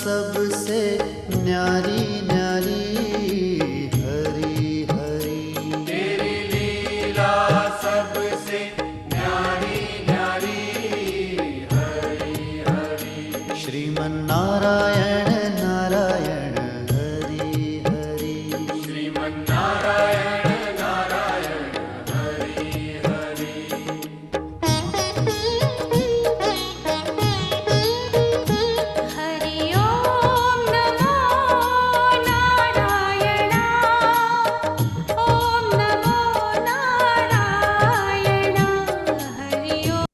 सबसे न्यारी न्यारी हरी हरी। तेरी लीला सबसे न्यारी न्यारी हरी हरी। श्रीमन्नारायण नारायण हरि हरि। श्रीमन्नारायण नारायण हरि हरि। हरि ओम नमो नारायण। ओम नमो नारायण। हरि ओम।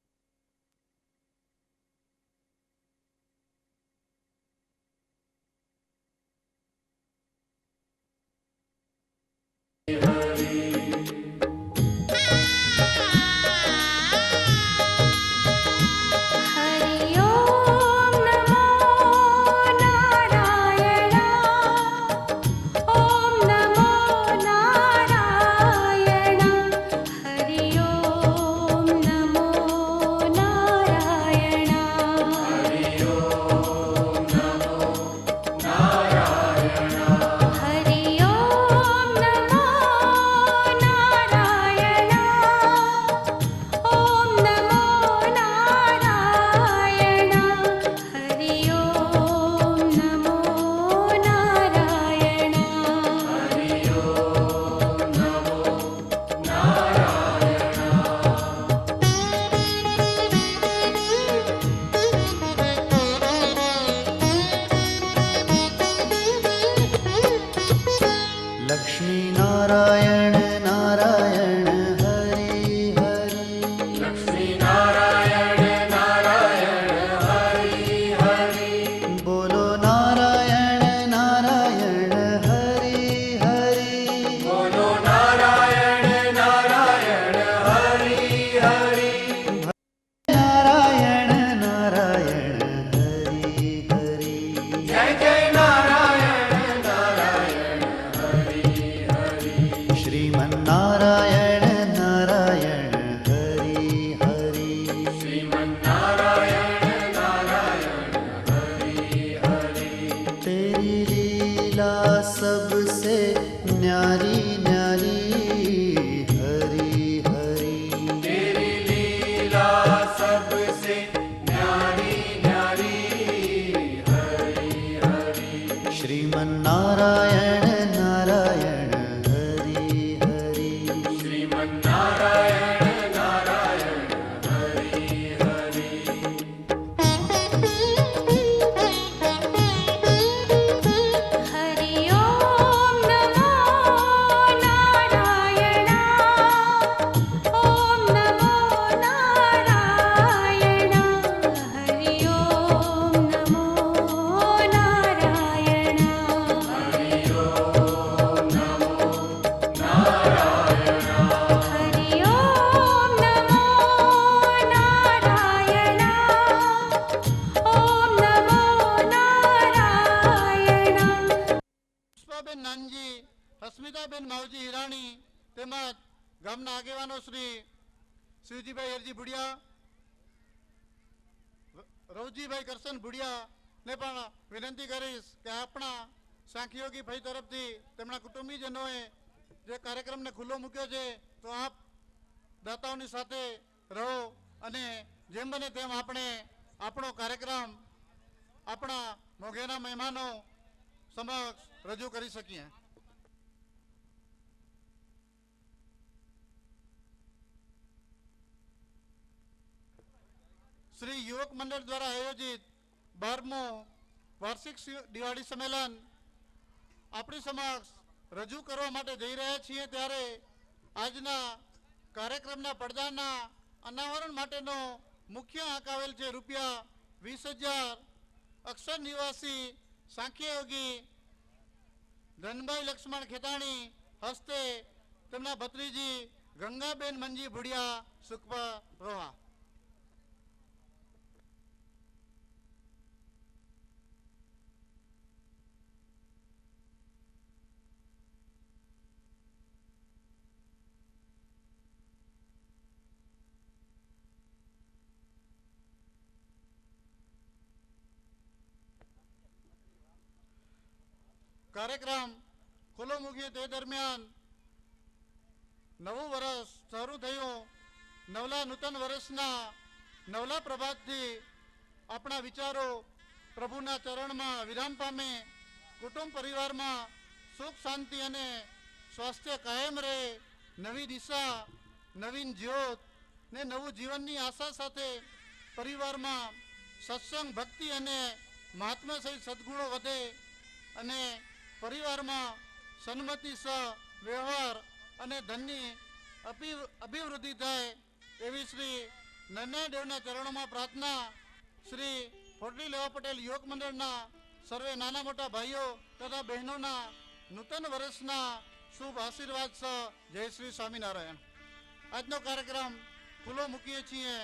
हरि ओम नमो नारायण। ओम नमो नारायण। हरि ओम नमो नारायण। हरि ओम नमो नारायण। हरि ओम नमो नारायण। ओम नमो नारायण। हरि ओम नमो नारायण। हरि ओम नमो लक्ष्मी नारायण नारायण हरि हरि। लक्ष्मी नारायण नारायण हरि हरि। बोलो नारायण नारायण हरि हरि। बोलो नारायण नारायण हरि हरि। नारायण नारायण हरि हरि। जय जय नारायण नारायण हरि हरि। श्रीमन्नारायण नारायण हरि हरि। श्रीमन्नारायण नारायण हरि हरि। तेरी लीला सबसे न्यारी न्यारी हरि हरि। तेरी लीला सबसे न्यारी न्यारी हरि हरि। श्रीमन्नारायण नारायण हरि हरि। श्रीमन्नारायण नारायण हरि हरि। हरि ओम नमो नारायण। ओम नमो नारायण। हरि ओम नमो नारायण। हरि ओम नमो नारायण। हरि ओम नमो नारायण। ओम नमो नारायण। પુષ્પાબેન નાનજી, હસ્મિતાબેન માવજી હિરાણી તેમજ ગામના આગેવાનો શ્રી શિવજીભાઈ હરજી ભુડિયા, રવજીભાઈ કરશન ભુડિયાને પણ વિનંતી કરીશ કે આપણા સાંખીયોગી ભાઈ તરફથી તેમના કુટુંબીજનોએ જે કાર્યક્રમને ખુલ્લો મૂક્યો છે તો આપ દાતાઓની સાથે રહો અને જેમ બને તેમ આપણે આપણો કાર્યક્રમ આપણા મોઘેના મહેમાનો સમક્ષ રજૂ કરી શકીએ. શ્રી યુવક મંડળ દ્વારા આયોજિત 12મું વાર્ષિક દિવાળી સંમેલન આપણી સમક્ષ રજૂ કરવા માટે જઈ રહ્યા છીએ ત્યારે આજના કાર્યક્રમના પડદાના અનાવરણ માટેનો મુખ્ય આંક આવેલ છે ₹20,000 અક્ષર નિવાસી સાંખ્યયોગી ધનભાઈ લક્ષ્મણ ખેતાણી હસ્તે તેમના ભત્રીજી ગંગાબેન મંજી ભુડિયા સુખપા રોહા. કાર્યક્રમ ખુલ્લો મૂકીએ તે દરમિયાન નવું વર્ષ શરૂ થયું. નવલા નૂતન વર્ષના નવલા પ્રભાતથી આપણા વિચારો પ્રભુના ચરણમાં વિરામ પામે. કુટુંબ પરિવારમાં સુખ શાંતિ અને સ્વાસ્થ્ય કાયમ રહે. નવી દિશા, નવીન જ્યોત ને નવું જીવનની આશા સાથે પરિવારમાં સત્સંગ, ભક્તિ અને મહાત્મા સહિત સદગુણો વધે અને પરિવારમાં સન્મતિ, સહ વ્યવહાર અને ધનની અભિવૃદ્ધિ થાય એવી શ્રી નરનારાયણ દેવના ચરણોમાં પ્રાર્થના. શ્રી ફોડલી લેવા પટેલ યુવક મંડળના સર્વે નાના મોટા ભાઈઓ તથા બહેનોના નૂતન વર્ષના શુભ આશીર્વાદ સહ જય શ્રી સ્વામિનારાયણ. આજનો કાર્યક્રમ ખુલ્લો મૂકીએ છીએ.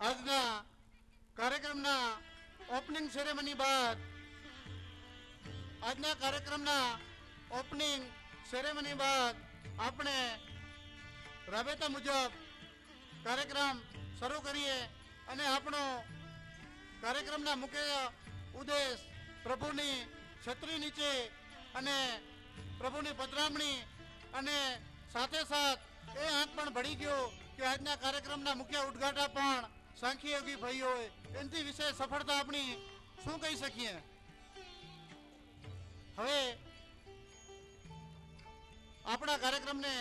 આજના કાર્યક્રમના ઓપનિંગ સેરેમની બાદ આજના કાર્યક્રમના ઓપનિંગ સેરેમની બાદ આપણે રાબેતા મુજબ કાર્યક્રમ શરૂ કરીએ અને આપણો કાર્યક્રમના મુખ્ય ઉદ્દેશ પ્રભુની છત્રી નીચે અને પ્રભુની પધરામણી અને સાથે સાથ એ આંક પણ ભળી ગયો કે આજના કાર્યક્રમના મુખ્ય ઉદ્ઘાટન પણ સાંખ્યયોગી ભાઈઓએ એનાથી વિશે સફળતા આપણી શું કહી શકીએ. હવે આપણા કાર્યક્રમને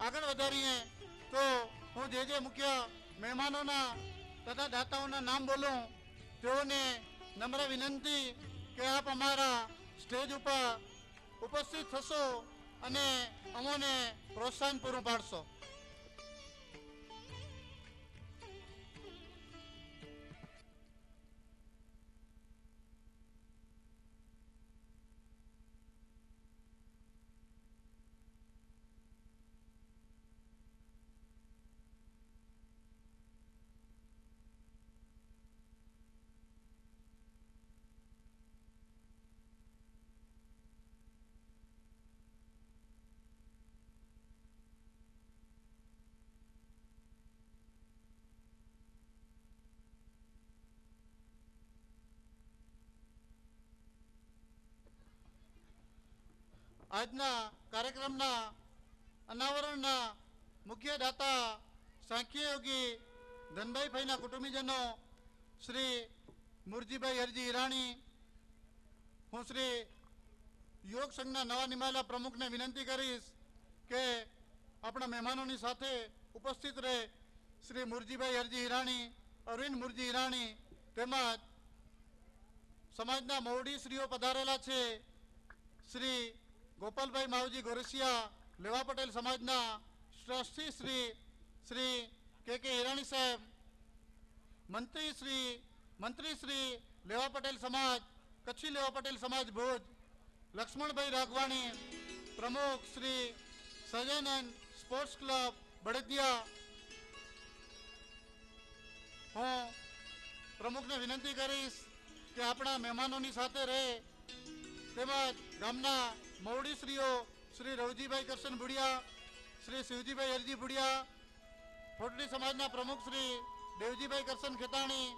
આગળ વધારીએ તો હું જે મુખ્ય મહેમાનોના તથા દાતાઓના નામ બોલું તેઓને નમ્ર વિનંતી કે આપ અમારા સ્ટેજ ઉપર ઉપસ્થિત થશો અને અમોને પ્રોત્સાહન પૂરું પાડશો. આજના કાર્યક્રમના અનાવરણના મુખ્ય દાતા સાંખ્યયોગી ધનભાઈ ભાઈના કુટુંબીજનો શ્રી મુરજીભાઈ હરજી હિરાણી, હું શ્રી યોગ સંઘના નવા નિમાયેલા પ્રમુખને વિનંતી કરીશ કે આપણા મહેમાનોની સાથે ઉપસ્થિત રહે શ્રી મુરજીભાઈ હરજી હિરાણી, અરવિંદ મુરજી હિરાણી તેમજ સમાજના મૌઢીશ્રીઓ પધારેલા છે. શ્રી ગોપાલભાઈ માવજી ગોરસિયા, લેવા પટેલ સમાજના ટ્રસ્ટી શ્રી કે હિરાણી સાહેબ, મંત્રી શ્રી લેવા પટેલ સમાજ, કચ્છી લેવા પટેલ સમાજ ભુજ, લક્ષ્મણભાઈ રાઘવાણી, પ્રમુખ શ્રી સહજાનંદ સ્પોર્ટ્સ ક્લબ બળદિયા. હું પ્રમુખને વિનંતી કરીશ કે આપણા મહેમાનોની સાથે રહે તેમજ ગામના મૌઢીશ્રીઓ શ્રી રવજીભાઈ કરશન ભુડિયા, શ્રી શિવજીભાઈ હરજી ભુડિયા, ફોટડી સમાજના પ્રમુખ શ્રી દેવજીભાઈ કરશન ખેતાણી,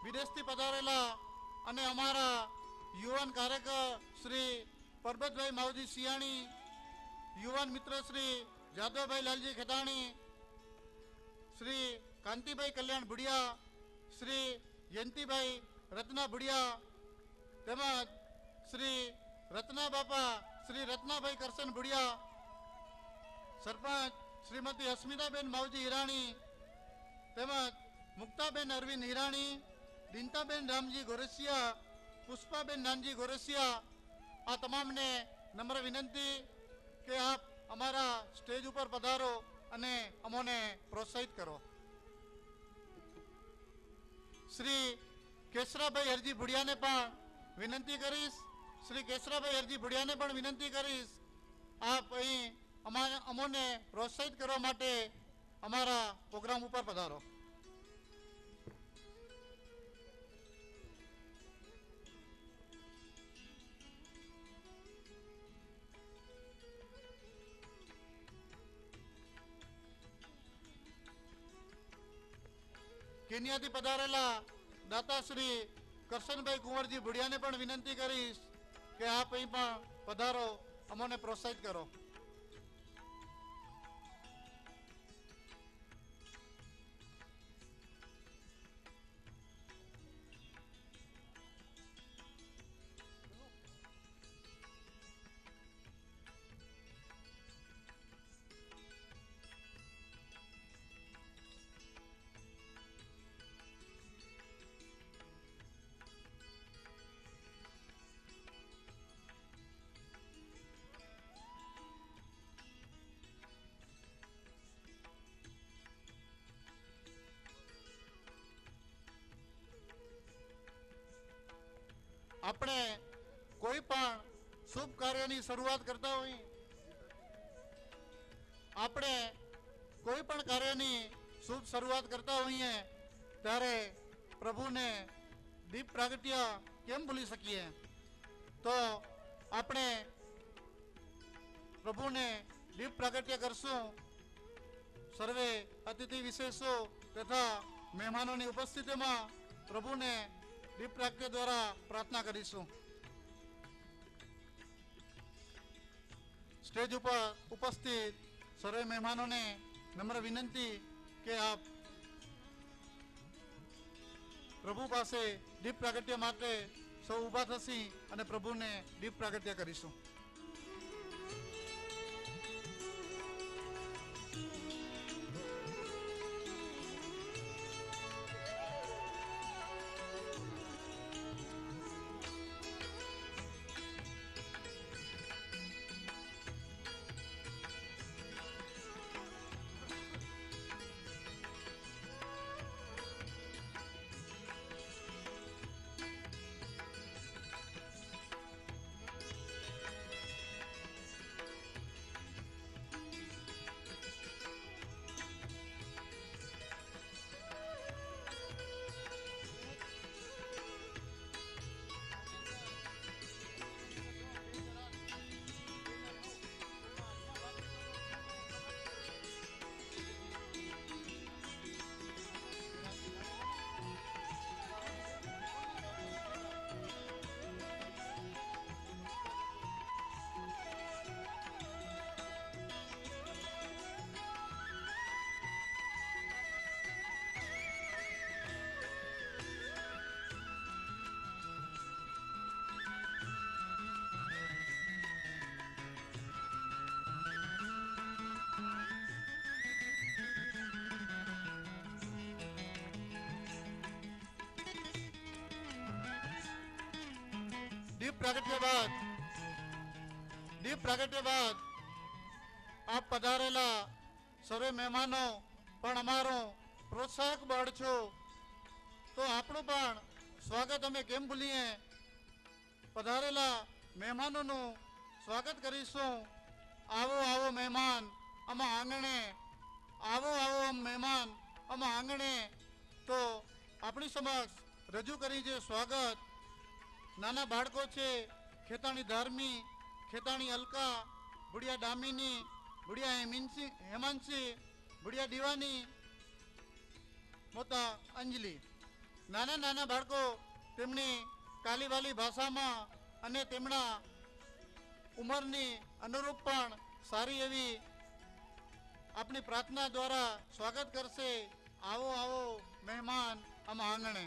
વિદેશથી પધારેલા અને અમારા યુવાન કાર્યકર શ્રી પરબતભાઈ માવજી સિયાણી, યુવાન મિત્ર શ્રી જાદવભાઈ લાલજી ખેતાણી, શ્રી કાંતિભાઈ કલ્યાણ ભુડિયા, શ્રી જયંતિભાઈ રત્ના ભુડિયા તેમજ શ્રી રત્ના બાપા શ્રી રત્નાભાઈ કરશન ભુડિયા, સરપંચ શ્રીમતી અસ્મિતાબેન માવજી હિરાણી તેમજ મુક્તાબેન અરવિંદ હિરાણી, દિનતાબેન રામજી ગોરસિયા, પુષ્પાબેન નાનજી ગોરસિયા. આ તમામને નમ્ર વિનંતી કે આપ અમારા સ્ટેજ ઉપર પધારો અને અમોને પ્રોત્સાહિત કરો. શ્રી કેશરાભાઈ હરજી ભુડિયાને પણ વિનંતી કરીશ આપ અહીં અમોને પ્રોત્સાહિત કરવા માટે અમારા પ્રોગ્રામ ઉપર પધારો. કેન્યાથી પધારેલા દાતા શ્રી કરશનભાઈ કુંવરજી ભુડિયાને પણ વિનંતી કરીશ કે આપ અહીં પણ પધારો, અમોને પ્રોત્સાહિત કરો. આપણે કોઈ પણ શુભ કાર્યની શરૂઆત કરતા હોય, હોઈએ ત્યારે પ્રભુને દીપ પ્રાગટ્ય કેમ ભૂલી શકીએ? તો આપણે પ્રભુને દીપ પ્રાગટ્ય કરશું. સર્વે અતિથિ વિશેષો તથા મહેમાનોની ઉપસ્થિતિમાં પ્રભુને દીપ પ્રાગટ્ય દ્વારા પ્રાર્થના કરીશું. સ્ટેજ ઉપર ઉપસ્થિત સર્વે મહેમાનોને નમ્ર વિનંતી કે આપ પ્રભુ પાસે દીપ પ્રાગટ્ય માટે સૌ ઊભા થશી અને પ્રભુને દીપ પ્રાગટ્ય કરીશું. દીપ પ્રાગટ્ય બાદ આપ પધારેલા સર્વે મહેમાનો પણ અમારું પ્રોત્સાહક બળ છો. તો આપણું પણ સ્વાગત અમે કેમ ભૂલીએ? પધારેલા મહેમાનોનું સ્વાગત કરીશું. આવો આવો મહેમાન આમાં આંગણે, આવો આવો મહેમાન આમાં આંગણે. તો આપણી સમક્ષ રજૂ કરી છે સ્વાગત નાના બાળકો છે. ખેતાણી ધાર્મી, ખેતાણી અલકા, બુડિયા દામિની, બુડિયા હેમાંશી, બુડિયા દીવાની, મોટા અંજલિ. નાના નાના બાળકો તેમની કાલીવાલી ભાષામાં અને તેમના ઉંમરની અનુરૂપ પણ સારી એવી આપણી પ્રાર્થના દ્વારા સ્વાગત કરશે. આવો આવો મહેમાન આમાં આંગણે.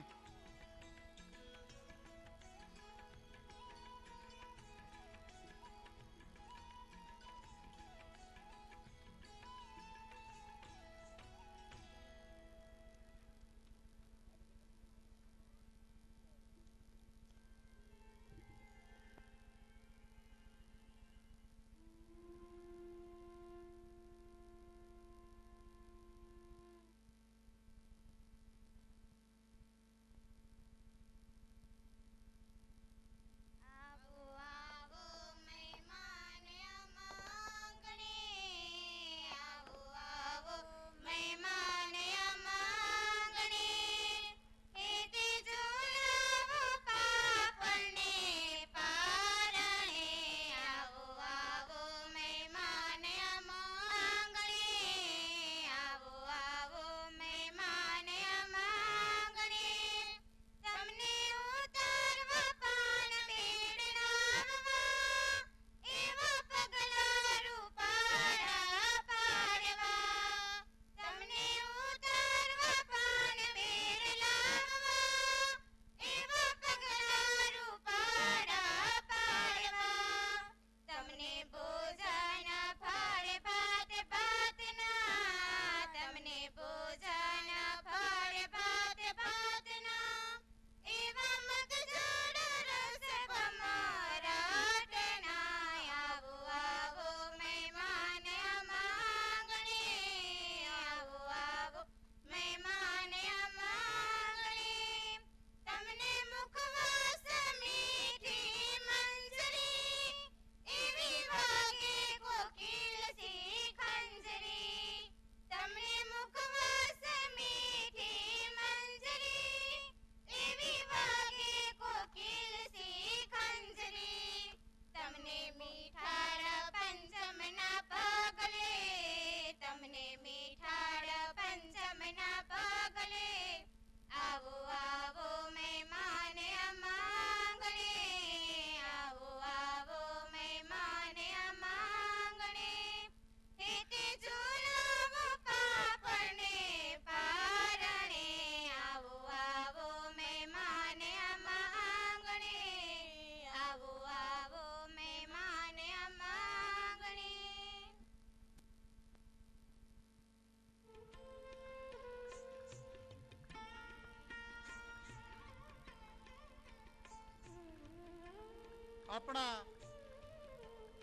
આપણા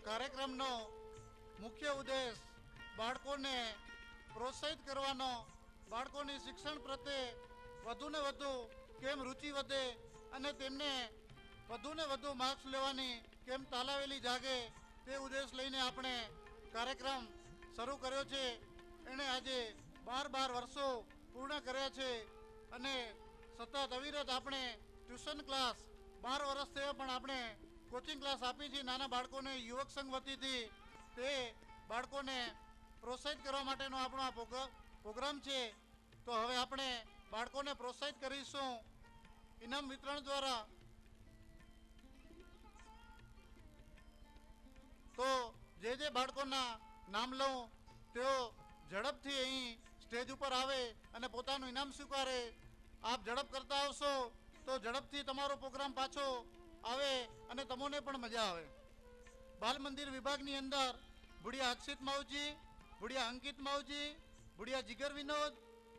કાર્યક્રમનો મુખ્ય ઉદ્દેશ બાળકોને પ્રોત્સાહિત કરવાનો, બાળકોની શિક્ષણ પ્રત્યે વધુને વધુ કેમ રુચિ વધે અને તેમને વધુને વધુ માર્ક્સ લેવાની કેમ તાલાવેલી જાગે તે ઉદ્દેશ લઈને આપણે કાર્યક્રમ શરૂ કર્યો છે. એણે આજે 12 વર્ષો પૂર્ણ કર્યા છે અને સતત અવિરત આપણે ટ્યુશન ક્લાસ 12 વર્ષ થયા પણ આપણે કોચિંગ ક્લાસ આપી છે નાના બાળકોને યુવક સંઘ વતીથી. તે બાળકોને પ્રોત્સાહિત કરવા માટેનો આપણો આ પ્રોગ્રામ છે. તો હવે આપણે બાળકોને પ્રોત્સાહિત કરીશું ઇનામ વિતરણ દ્વારા. તો જે બાળકોના નામ લઉં તેઓ ઝડપથી અહીં સ્ટેજ ઉપર આવે અને પોતાનું ઇનામ સ્વીકારે. આપ ઝડપ કરતા આવશો તો ઝડપથી તમારો પ્રોગ્રામ પાછો આવે અને તમને પણ મજા આવે. બાલ મંદિર વિભાગની અંદર બુડિયા અક્ષિત માવજી, બુડિયા અંકિત માવજી, બુડિયા જીગર વિનોદ,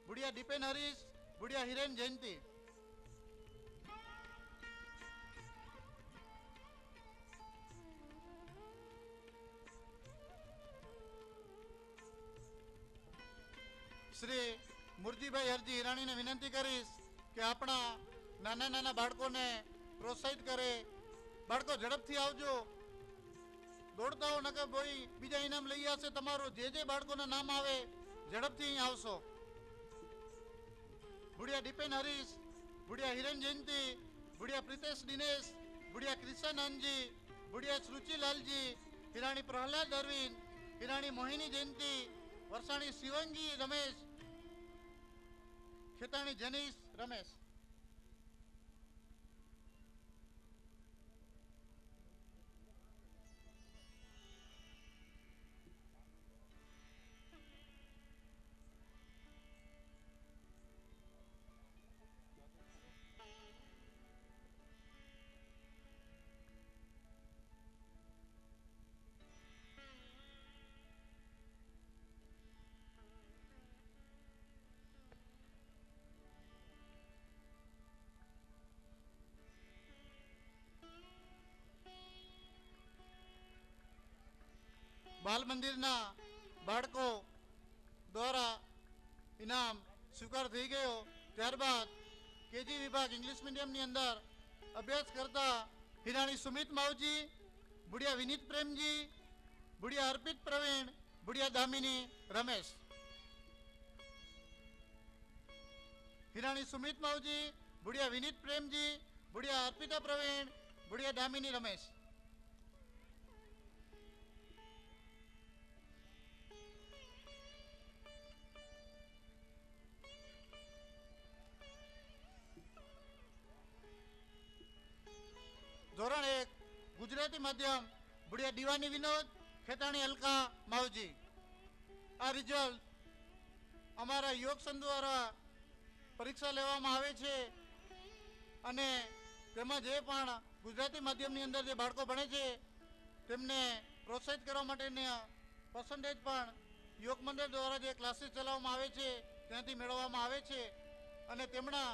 બુડિયા દીપેન હરીશ, બુડિયા હિરેન જયંતી. શ્રી મુરજીભાઈ હરજી હિરાણીને વિનંતી કરીશ કે આપણા નાના નાના બાળકોને પ્રોત્સાહિત કરે. બાળકો ઝડપથી આવજો, દોડતા હો નકર ભાઈ બીજા ઇનામ લઈ આવશે તમારું. જે બાળકોના નામ આવે ઝડપથી અહીં આવશો. બુડિયા દીપેન હરીશ, બુડિયા હિરેન જયંતી, બુડિયા પ્રિતેશ દિનેશ, બુડિયા કિશન અંજી, બુડિયા શ્રુચિલાલજી, હિરાણી પ્રહલાદ અરવિંદ, હિરાણી મોહિની જયંતી, વરસાણી શિવંગી રમેશ, ખેતાણી જનીશ રમેશ. બાલ મંદિરના બાળકો દ્વારા ઇનામ સ્વીકાર થઈ ગયો. ત્યારબાદ કેજી વિભાગ ઇંગ્લિશ મીડિયમની અંદર અભ્યાસ કરતા હિરાણી સુમિત માવજી, બુડિયા વિનીત પ્રેમજી, બુડિયા અર્પિત પ્રવીણ, બુડિયા દામિની રમેશ. હિરાણી સુમિત માવજી, બુડિયા વિનીત પ્રેમજી, બુડિયા અર્પિતા પ્રવીણ, બુડિયા દામિની રમેશ. ધોરણ 1 ગુજરાતી માધ્યમ બુડિયા દીવાની વિનોદ, ખેતાણી અલકા માવજી. આ રિઝલ્ટ અમારા યોગ સંઘ દ્વારા પરીક્ષા લેવામાં આવે છે અને તેમાં જે પણ ગુજરાતી માધ્યમની અંદર જે બાળકો ભણે છે તેમને પ્રોત્સાહિત કરવા માટેના પર્સન્ટેજ પણ યોગ મંડળ દ્વારા જે ક્લાસીસ ચલાવવામાં આવે છે ત્યાંથી મેળવવામાં આવે છે અને તેમના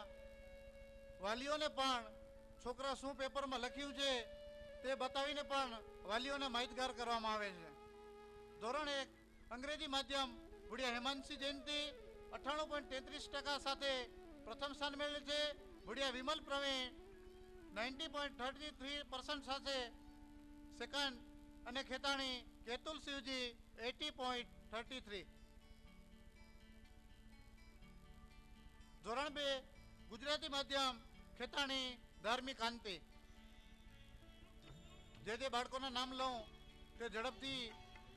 વાલીઓને પણ છોકરા શું પેપરમાં લખ્યું છે તે બતાવીને પણ વાલીઓને માહિતગાર કરવામાં આવે છે. ધોરણ 1 અંગ્રેજી માધ્યમ બુડિયા હેમાંશી જયંતી 98.33% સાથે પ્રથમ સ્થાન મેળવેલ છે. બુડિયા વિમલ પ્રવીણ 90.33% સાથે સેકન્ડ અને ખેતાણી કેતુલ શિવજી 80.33. ધોરણ 2 ગુજરાતી માધ્યમ ખેતાણી ધાર્મિક કાંતિ. જે બાળકોના નામ લઉં તે ઝડપથી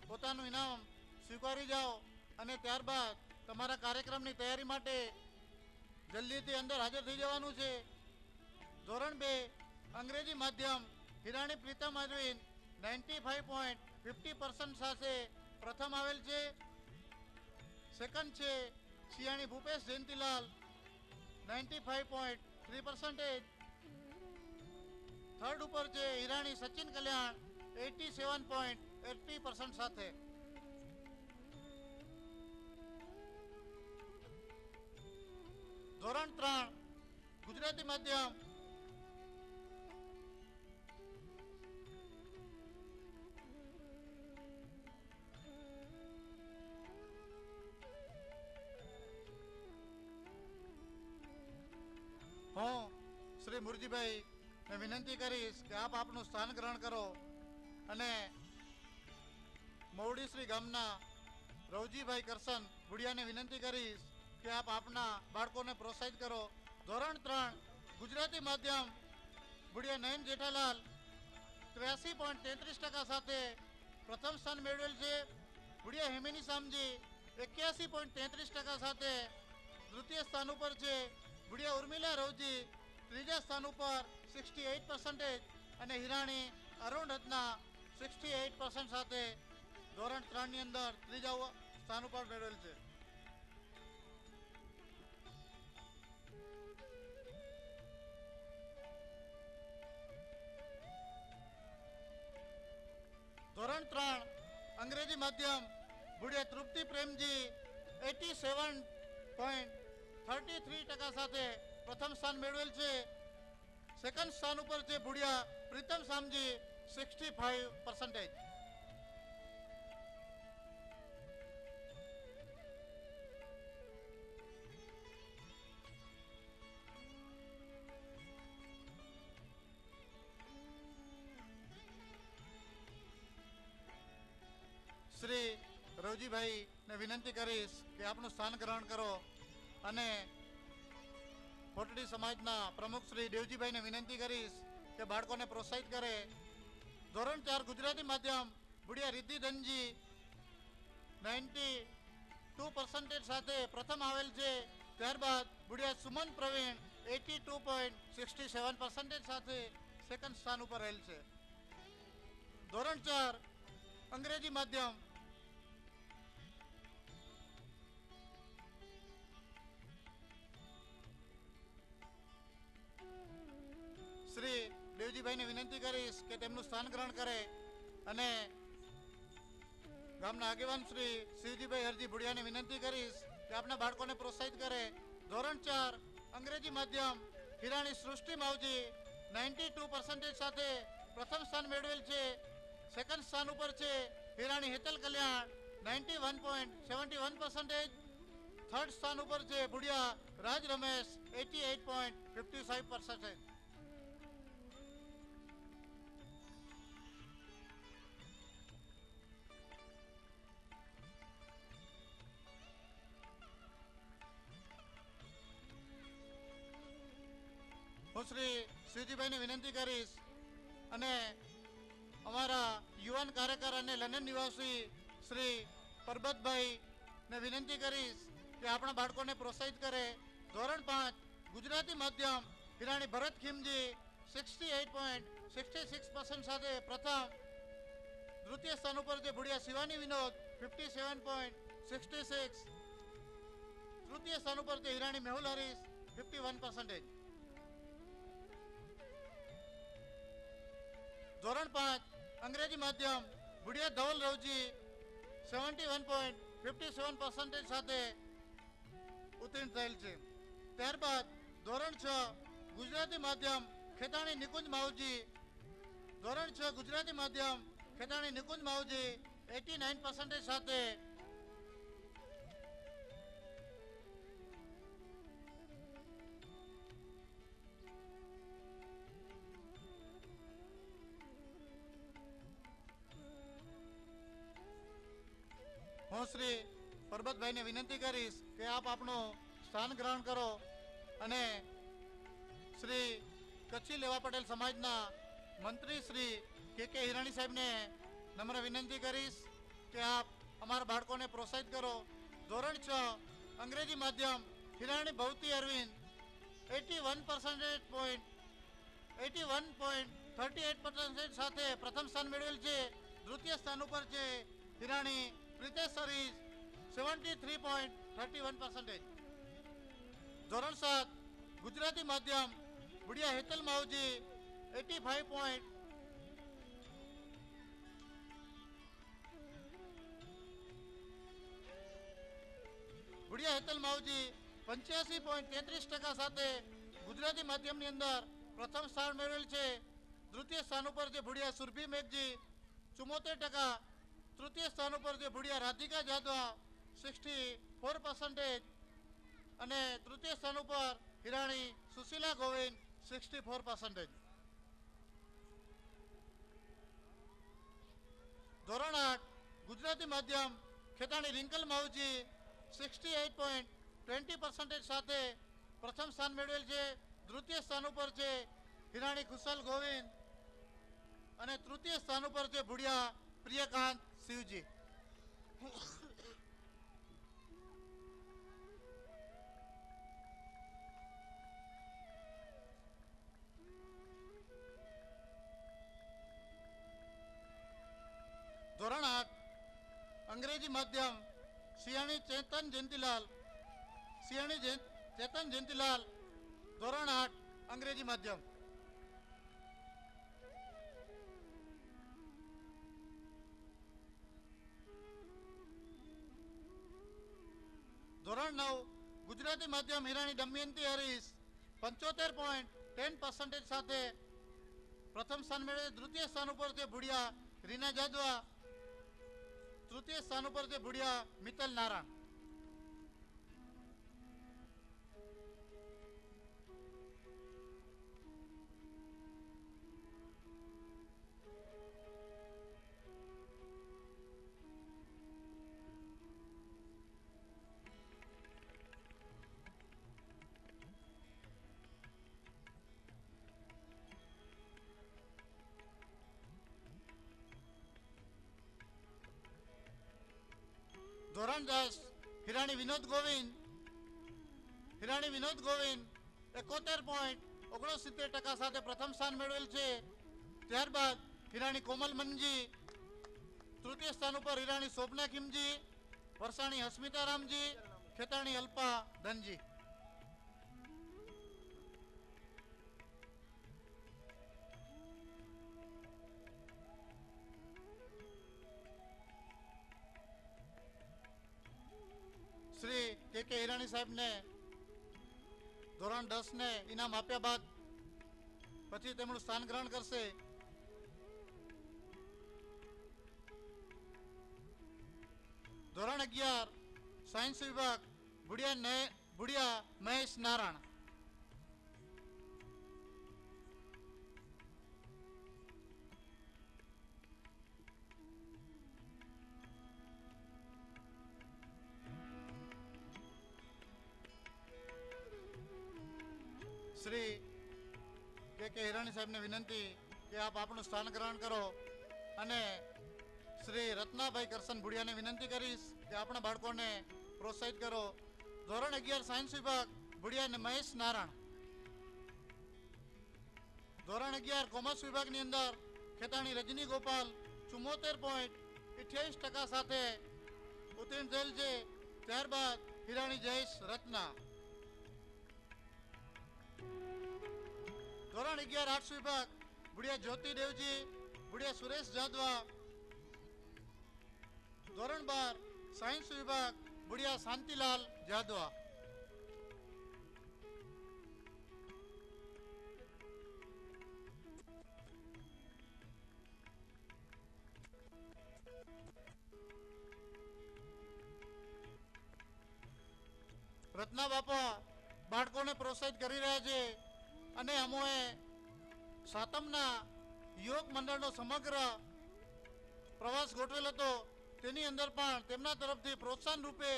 પોતાનું ઇનામ સ્વીકારી જાઓ અને ત્યારબાદ તમારા કાર્યક્રમની તૈયારી માટે જલ્દીથી અંદર હાજર થઈ જવાનું છે. ધોરણ 2 અંગ્રેજી માધ્યમ હિરાણી પ્રીતમ અરવિંદ 95.50% સાથે પ્રથમ આવેલ છે. સેકન્ડ છે શિયાણી ભૂપેશ જયંતિલાલ 95.3%. થર્ડ ઉપર છે હિરાણી સચિન કલ્યાણ 87.80% સાથે. ધોરણ 3 ગુજરાતી માધ્યમ હું શ્રી મુરજીભાઈ ને વિનંતી કરીશ કે આપ આપનું સ્થાન ગ્રહણ કરો અને મવડી શ્રી ગામના રવજીભાઈ કરસન બુડિયાને વિનંતી કરીશ કે આપ આપના બાળકોને પ્રોત્સાહિત કરો. ધોરણ 3 ગુજરાતી માધ્યમ બુડિયા નયન જેઠાલાલ 83.33% સાથે પ્રથમ સ્થાન મેળવેલ છે. બુડિયા હેમિની સામજી 81.33% સાથે તૃતીય સ્થાન ઉપર છે. બુડિયા ઉર્મિલા રવજી ત્રીજા સ્થાન ઉપર 68% અને હિરાણી અરુણ રત્ના 68% સાથે ધોરણ 3 ની અંદર ત્રીજા સ્થાન ઉપર મેળવેલ છે. ધોરણ 3 અંગ્રેજી માધ્યમ બુડિયા તૃપ્તિ પ્રેમજી 87.33% સાથે પ્રથમ સ્થાન મેળવેલ છે. સેકન્ડ સ્થાન ઉપર છે બુડિયા પ્રીતમ સામજી 65%. શ્રી રવજીભાઈને વિનંતી કરીશ કે આપનું સ્થાન ગ્રહણ કરો અને કોટડી સમાજના પ્રમુખ શ્રી દેવજીભાઈને વિનંતી કરીશ કે બાળકોને પ્રોત્સાહિત કરે. ધોરણ 4 ગુજરાતી માધ્યમ બુડિયા રિદ્ધિ ધનજી 92% સાથે પ્રથમ આવેલ છે. ત્યારબાદ બુડિયા સુમન પ્રવીણ 82.67% સાથે સેકન્ડ સ્થાન ઉપર રહેલ છે. ધોરણ 4 અંગ્રેજી માધ્યમ શ્રી દેવજીભાઈને વિનંતી કરીશ કે તેમનું સ્થાન ગ્રહણ કરે અને ગામના આગેવાન શ્રી શિવજીભાઈ હરજી બુડિયાને વિનંતી કરીશ કે આપના બાળકોને પ્રોત્સાહિત કરે. ધોરણ 4 અંગ્રેજી માધ્યમ હિરાણી સૃષ્ટિ માવજી 92% સાથે પ્રથમ સ્થાન મેળવેલ છે. સેકન્ડ સ્થાન ઉપર છે હિરાણી હેતલ કલ્યાણ 91.71%. થર્ડ સ્થાન ઉપર છે બુડિયા રાજ રમેશ 88.55%. હું શ્રી શિવજીભાઈને વિનંતી કરીશ અને અમારા યુવાન કાર્યકર અને લંડન નિવાસી શ્રી પરબતભાઈને વિનંતી કરીશ કે આપણા બાળકોને પ્રોત્સાહિત કરે. ધોરણ 5 ગુજરાતી માધ્યમ હિરાણી ભરત ખીમજી 68.66% સાથે પ્રથમ. તૃતીય સ્થાન ઉપર છે બુડિયા શિવાની વિનોદ 57.66. તૃતીય સ્થાન ઉપર છે હિરાણી મેહુલ હરીશ 51%. ધોરણ 5 અંગ્રેજી માધ્યમ બુડિયા ધવલ રવજી 71.57% સાથે ઉત્તીર્ણ થયેલ છે. ત્યારબાદ ધોરણ 6 ગુજરાતી માધ્યમ ખેતાણી નિકુંજ માવજી ધોરણ 6 ગુજરાતી માધ્યમ ખેતાણી નિકુંજ માવજી 89% સાથે હું શ્રી પરબતભાઈને વિનંતી કરીશ કે આપ આપનું સ્થાન ગ્રહણ કરો અને શ્રી કચ્છી લેવા પટેલ સમાજના મંત્રી શ્રી કે હિરાણી સાહેબને નમ્ર વિનંતી કરીશ કે આપ અમારા બાળકોને પ્રોત્સાહિત કરો. ધોરણ 6 અંગ્રેજી માધ્યમ હિરાણી ભવતી અરવિંદ 81.38% સાથે પ્રથમ સ્થાન મેળવેલ છે. તૃતીય સ્થાન ઉપર છે હિરાણી પ્રિતેશ હરીશ 73.31%. ધોરણ 7 ગુજરાતી માધ્યમ બુડિયા હેતલ માવજી 85. બુડિયા હેતલ માવજી 85.33% સાથે ગુજરાતી માધ્યમની અંદર પ્રથમ સ્થાન મેળવેલ છે. તૃતીય સ્થાન ઉપર છે બુડિયા સુરભી મેઘજી 74%. તૃતીય સ્થાન ઉપર છે બુડિયા રાધિકા જાદવા 64% અને તૃતીય સ્થાન ઉપર હિરાણી સુશીલા ગોવિંદ 64%. ધોરણ 8 ગુજરાતી માધ્યમ ખેતાણી રિંકલ માવજી 68.20% સાથે પ્રથમ સ્થાન મેળવેલ છે. દ્વિતીય સ્થાન ઉપર છે હિરાણી ખુશાલ ગોવિંદ અને તૃતીય સ્થાન ઉપર છે ભુડિયા પ્રિયકાંત શિવજી. ધોરણ 8 અંગ્રેજી માધ્યમ સિયાણી ચેતન જયંતિલાલ ધોરણ 8 અંગ્રેજી માધ્યમ. ધોરણ 9 ગુજરાતી માધ્યમ હિરાણી દમયંતી હરીશ 75.10% સાથે પ્રથમ સ્થાન મેળવે. દ્વિતીય સ્થાન ઉપર છે ભુડિયા રીના જાદવા. તૃતીય સ્થાન ઉપર છે ભુડિયા મિત્તલ નારાયણ. ધોરણ 10 હિરાણી વિનોદ ગોવિંદ 71.69% સાથે પ્રથમ સ્થાન મેળવેલ છે. ત્યારબાદ હિરાણી કોમલ મનજી. તૃતીય સ્થાન ઉપર હિરાણી શોભના ખીમજી, વરસાણી હસ્મિતા રામજી, ખેતાણી અલ્પા ધનજી. શ્રી કે હિરાણી સાહેબને ધોરણ 10 ને ઇનામ આપ્યા બાદ પછી તેમનું સ્થાન ગ્રહણ કરશે. ધોરણ 11 સાયન્સ વિભાગ ભુડિયા મહેશ નારાયણ. શ્રી કે હિરાણી સાહેબને વિનંતી કે આપ આપણું સ્થાન ગ્રહણ કરો અને શ્રી રત્નાભાઈ કરશન ભુડિયાને વિનંતી કરીશ કે આપણા બાળકોને પ્રોત્સાહિત કરો. ધોરણ 11 સાયન્સ વિભાગ ભુડિયા મહેશ નારાયણ. ધોરણ 11 કોમર્સ વિભાગની અંદર ખેતાણી રજની ગોપાલ 74.28% સાથે ઉત્તીર્ણ થયેલ છે. ત્યારબાદ હિરાણી જયેશ રત્ના. ધોરણ 11 આર્ટ્સ વિભાગ ભુડિયા જ્યોતિ દેવજી, ભુડિયા સુરેશ જાદવા. ધોરણ 12 સાયન્સ વિભાગ ભુડિયા શાંતિલાલ જાદવા. રત્ના બાપા બાળકોને પ્રોત્સાહિત કરી રહ્યા છે અને અમોએ સાતમના યોગ મંડળનો સમગ્ર પ્રવાસ ગોઠવેલ હતો. તેની અંદર પણ તેમના તરફથી પ્રોત્સાહન રૂપે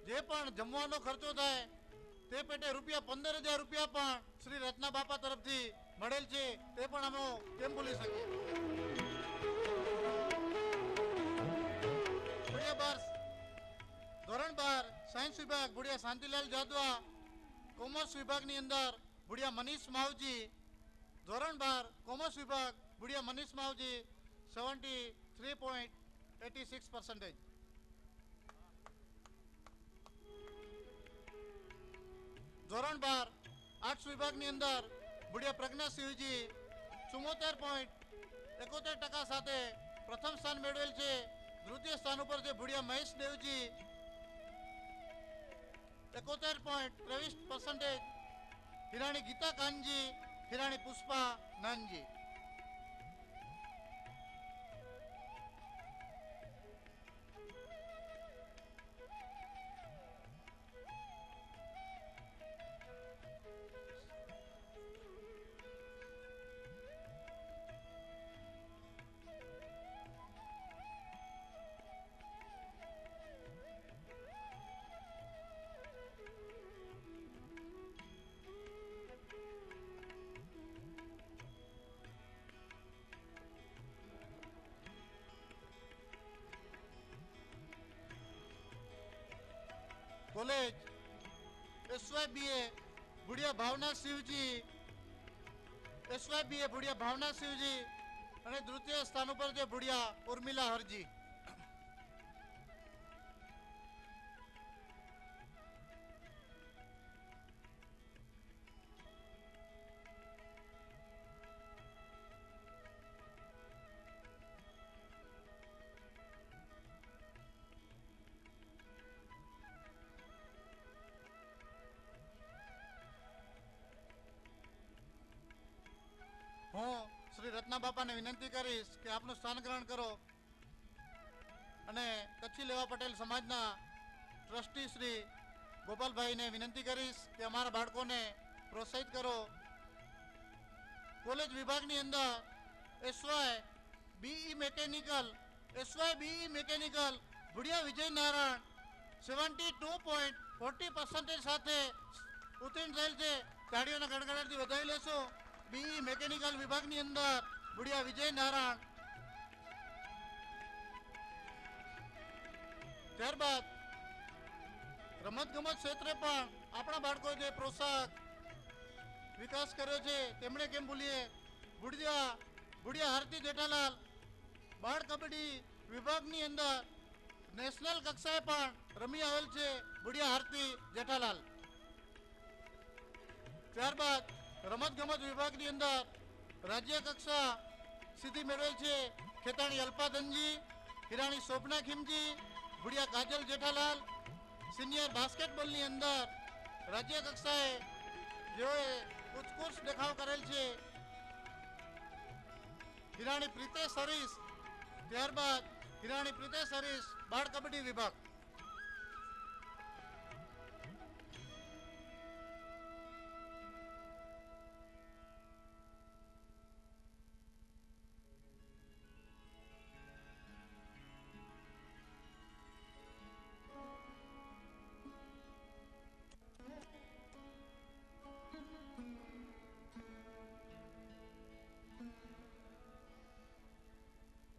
જે પણ જમવાનો ખર્ચો થાય તે પેટે ₹15,000 પણ શ્રી રત્ના બાપા તરફથી મળેલ છે. તે પણ અમે કેમ ભૂલી શકીએ. ધોરણ 12 સાયન્સ વિભાગ ભુડિયા શાંતિલાલ જાદવા. કોમર્સ વિભાગની અંદર ભુડિયા મનીષ માવજી. ધોરણ 12 કોમર્સ વિભાગ ભુડિયા મનીષ માવજી 73.86%. ધોરણ 12 આર્ટ્સ વિભાગની અંદર ભુડિયા પ્રજ્ઞા શિવજી 74.71% સાથે પ્રથમ સ્થાન મેળવેલ છે. દ્વિતીય સ્થાન ઉપર છે ભુડિયા મહેશ દેવજી 71.23%. હિરાણી ગીતા કાનજી, હિરાણી પુષ્પા નાનજી. કોલેજ SYBA ભુડિયા ભાવના શિવજી, SYBA ભુડિયા ભાવના શિવજી અને દ્વિતીય સ્થાન ઉપર છે ભુડિયા ઉર્મિલા હરજી. હું શ્રી રત્ના બાપાને વિનંતી કરીશ કે આપનું સ્થાન ગ્રહણ કરો અને કચ્છી લેવા પટેલ સમાજના ટ્રસ્ટી શ્રી ગોપાલભાઈને વિનંતી કરીશ કે અમારા બાળકોને પ્રોત્સાહિત કરો. કોલેજ વિભાગની અંદર SYBE મેકેનિકલ ભુડિયા વિજય નારાયણ 72.40% સાથે ઉત્તીર્ણ થયેલ છે. તાળીઓના ગડગડાટથી વધાવી લેશો. BE મેકેનિકલ વિભાગની અંદર ભુડિયા વિજય નારાયણ. ત્યારબાદ રમતગમત ક્ષેત્રે પણ આપણા બાળકોએ જે પ્રોત્સાહક વિકાસ કર્યો છે તેમણે કેમ ભૂલીએ. ભુડિયા હાર્દી જેઠાલાલ બાળ કબડ્ડી વિભાગની અંદર નેશનલ કક્ષાએ પણ રમી આવેલ છે ભુડિયા હાર્દી જેઠાલાલ. ત્યારબાદ રમતગમત વિભાગની અંદર રાજ્ય કક્ષા સિદ્ધિ મેળવેલ છે ખેતાણી અલ્પાધનજી, હિરાણી શોભના ખીમજી, ભુડિયા કાજલ જેઠાલાલ. સિનિયર બાસ્કેટબોલની અંદર રાજ્ય કક્ષાએ જેઓએ ઉત્કૃષ્ટ દેખાવ કરેલ છે હિરાણી પ્રીતેશ હરીશ. ત્યારબાદ હિરાણી પ્રીતેશ હરીશ બાળ કબડ્ડી વિભાગ.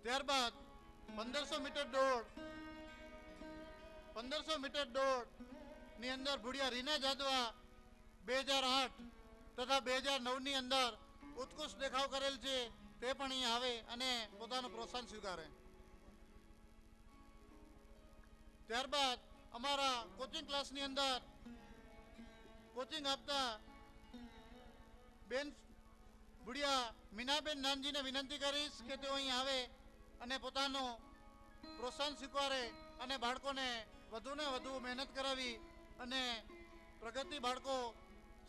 ત્યારબાદ 1500 મીટર દોડ ની અંદર ભુડિયા રીના જાદવા 2008 તથા 2009 ની અંદર ઉત્કૃષ્ટ દેખાવ કરેલ છે તે પણ અહીં આવે અને પોતાનું પ્રોત્સાહન સ્વીકારે. ત્યારબાદ અમારા કોચિંગ ક્લાસની અંદર કોચિંગ આપતા બેન ભુડિયા મીનાબેન નાનજીને વિનંતી કરીશ કે તેઓ અહીં આવે અને પોતાનું પ્રોત્સાહન સ્વીકારે અને બાળકોને વધુને વધુ મહેનત કરાવી અને પ્રગતિ બાળકો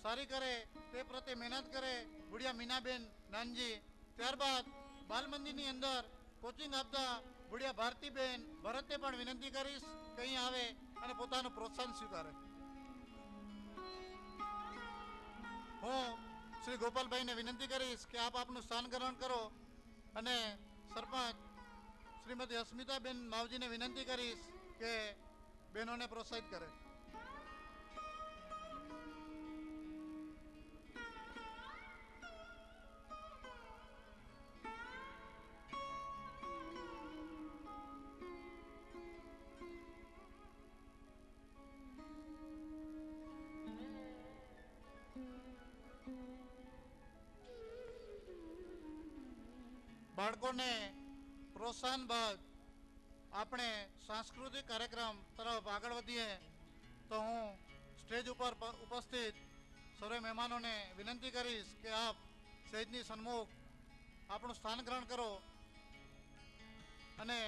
સારી કરે તે પ્રત્યે મહેનત કરે ભુડિયા મીનાબેન નાનજી. ત્યારબાદ બાલ મંદિરની અંદર કોચિંગ આપતા ભુડિયા ભારતીબેન ભરતને પણ વિનંતી કરીશ કે અહીં આવે અને પોતાનું પ્રોત્સાહન સ્વીકારે. હું શ્રી ગોપાલભાઈને વિનંતી કરીશ કે આપ આપનું સ્થાન ગ્રહણ કરો અને સરપંચ શ્રીમતી અસ્મિતાબેન માવજીને વિનંતી કરીશ કે બહેનોને પ્રોત્સાહિત કરે. બાળકોને પ્રોત્સાહન બાદ આપણે સાંસ્કૃતિક કાર્યક્રમ તરફ આગળ વધીએ તો હું સ્ટેજ ઉપર ઉપસ્થિત સર્વે મહેમાનોને વિનંતી કરીશ કે આપ સ્ટેજની સન્મુખ આપણું સ્થાન ગ્રહણ કરો અને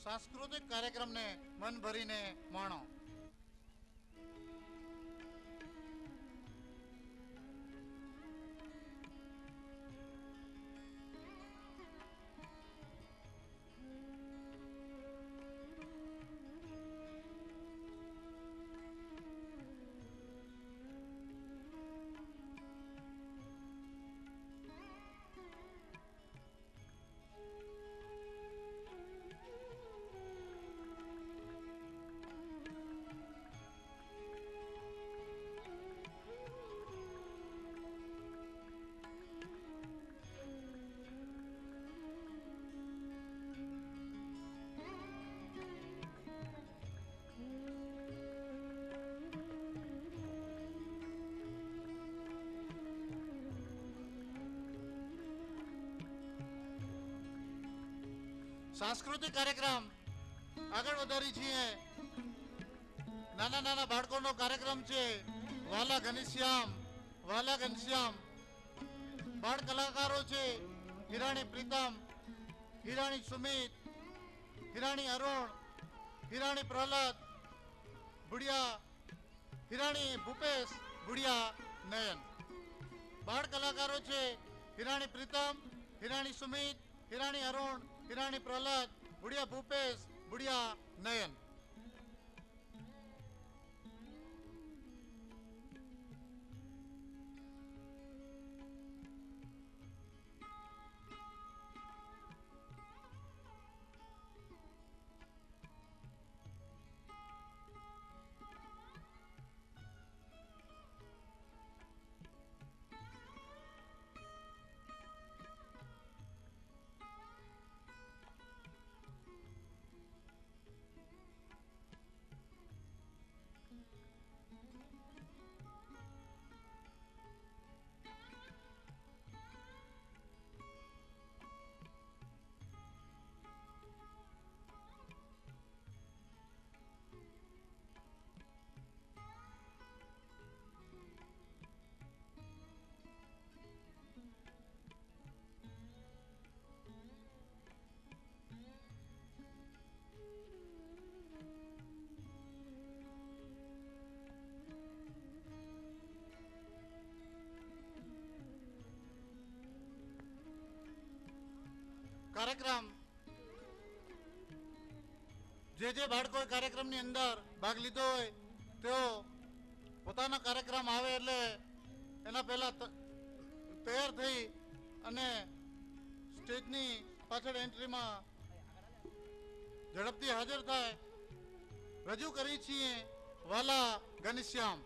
સાંસ્કૃતિક કાર્યક્રમને મન ભરીને માણો. સાંસ્કૃતિક કાર્યક્રમ આગળ વધારી છીએ. નાના નાના બાળકોનો કાર્યક્રમ છે વાલા ઘનશ્યામ વાલા ઘનશ્યામ. બાળ કલાકારો છે હિરાણી પ્રીતમ, હિરાણી સુમિત, હિરાણી અરુણ, હિરાણી પ્રહલાદ ભુડિયા, હિરાણી ભૂપેશ ભુડિયા નયન. બાળ કલાકારો છે હિરાણી પ્રીતમ, હિરાણી સુમિત, હિરાણી અરુણ, હિરાણી પ્રહલાદ ભુડિયા ભૂપેશ ભુડિયા નયન. કાર્યક્રમ જે બાળકોએ કાર્યક્રમની અંદર ભાગ લીધો હોય તેઓ પોતાના કાર્યક્રમ આવે એટલે એના પહેલા તૈયાર થઈ અને સ્ટેજની પાછળ એન્ટ્રીમાં ઝડપથી હાજર થાય. રજૂ કરી છીએ વાલા ઘનશ્યામ.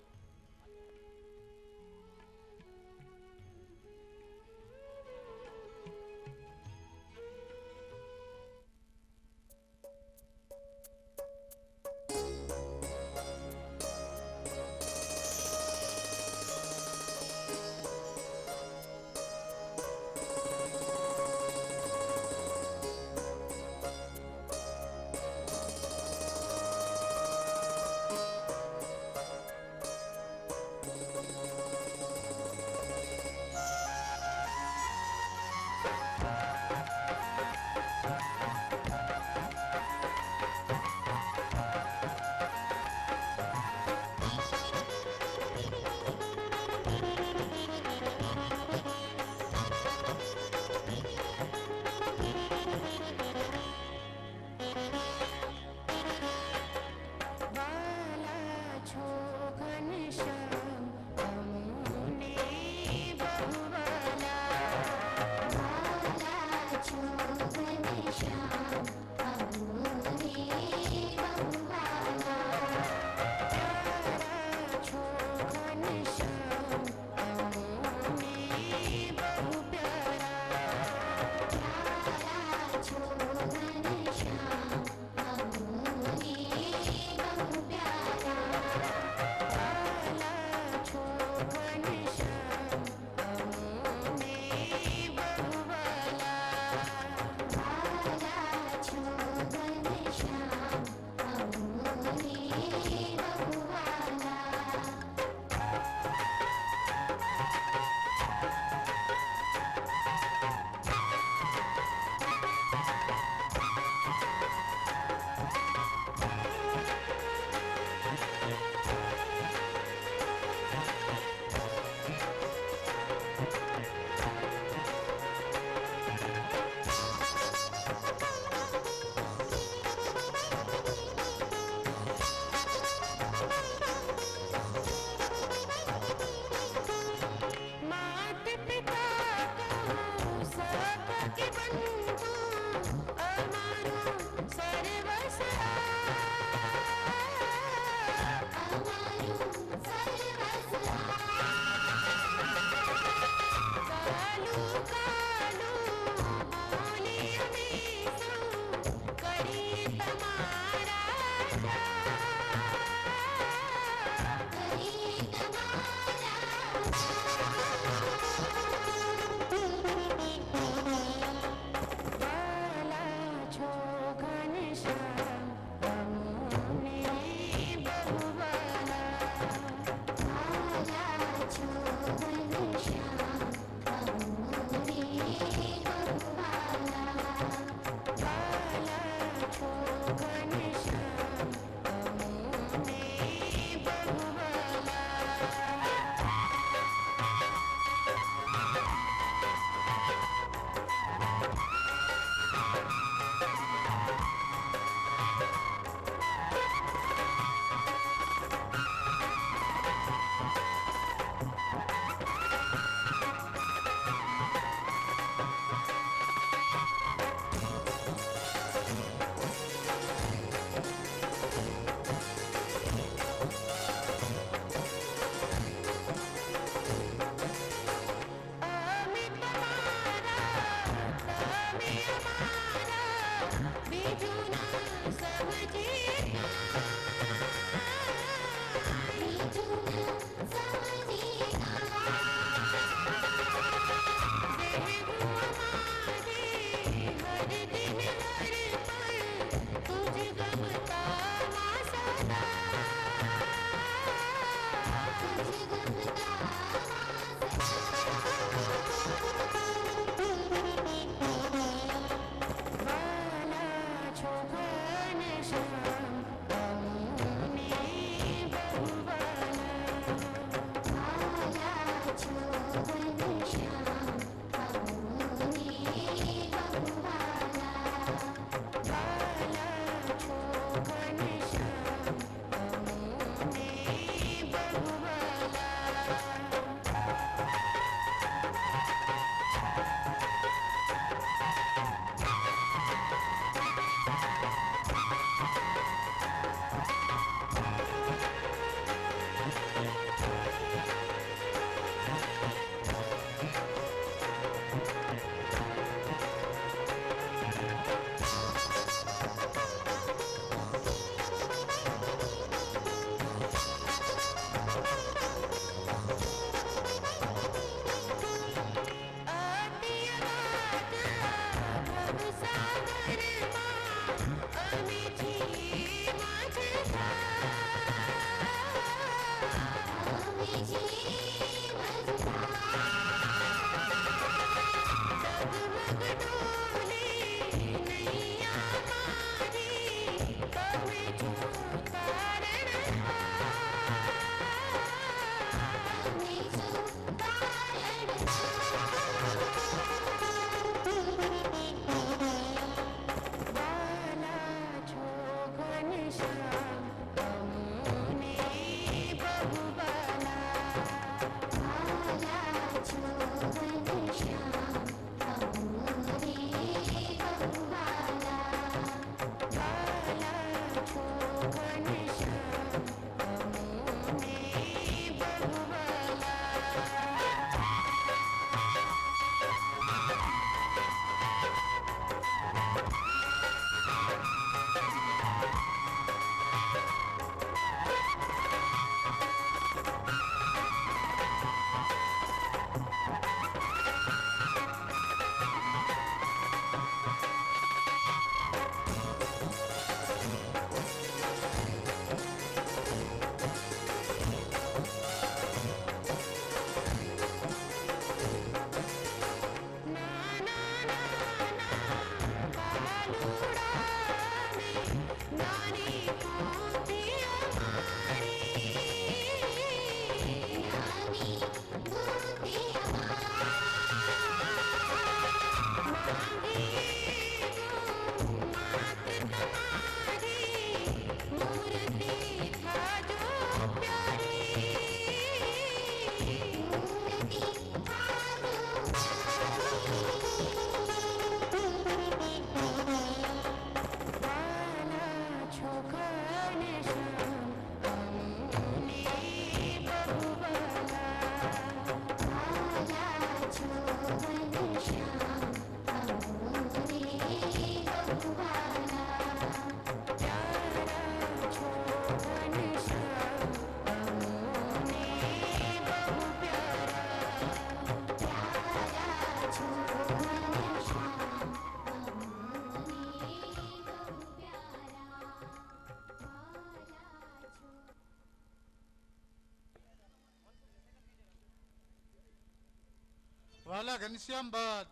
વાલા ઘનશ્યામ બાદ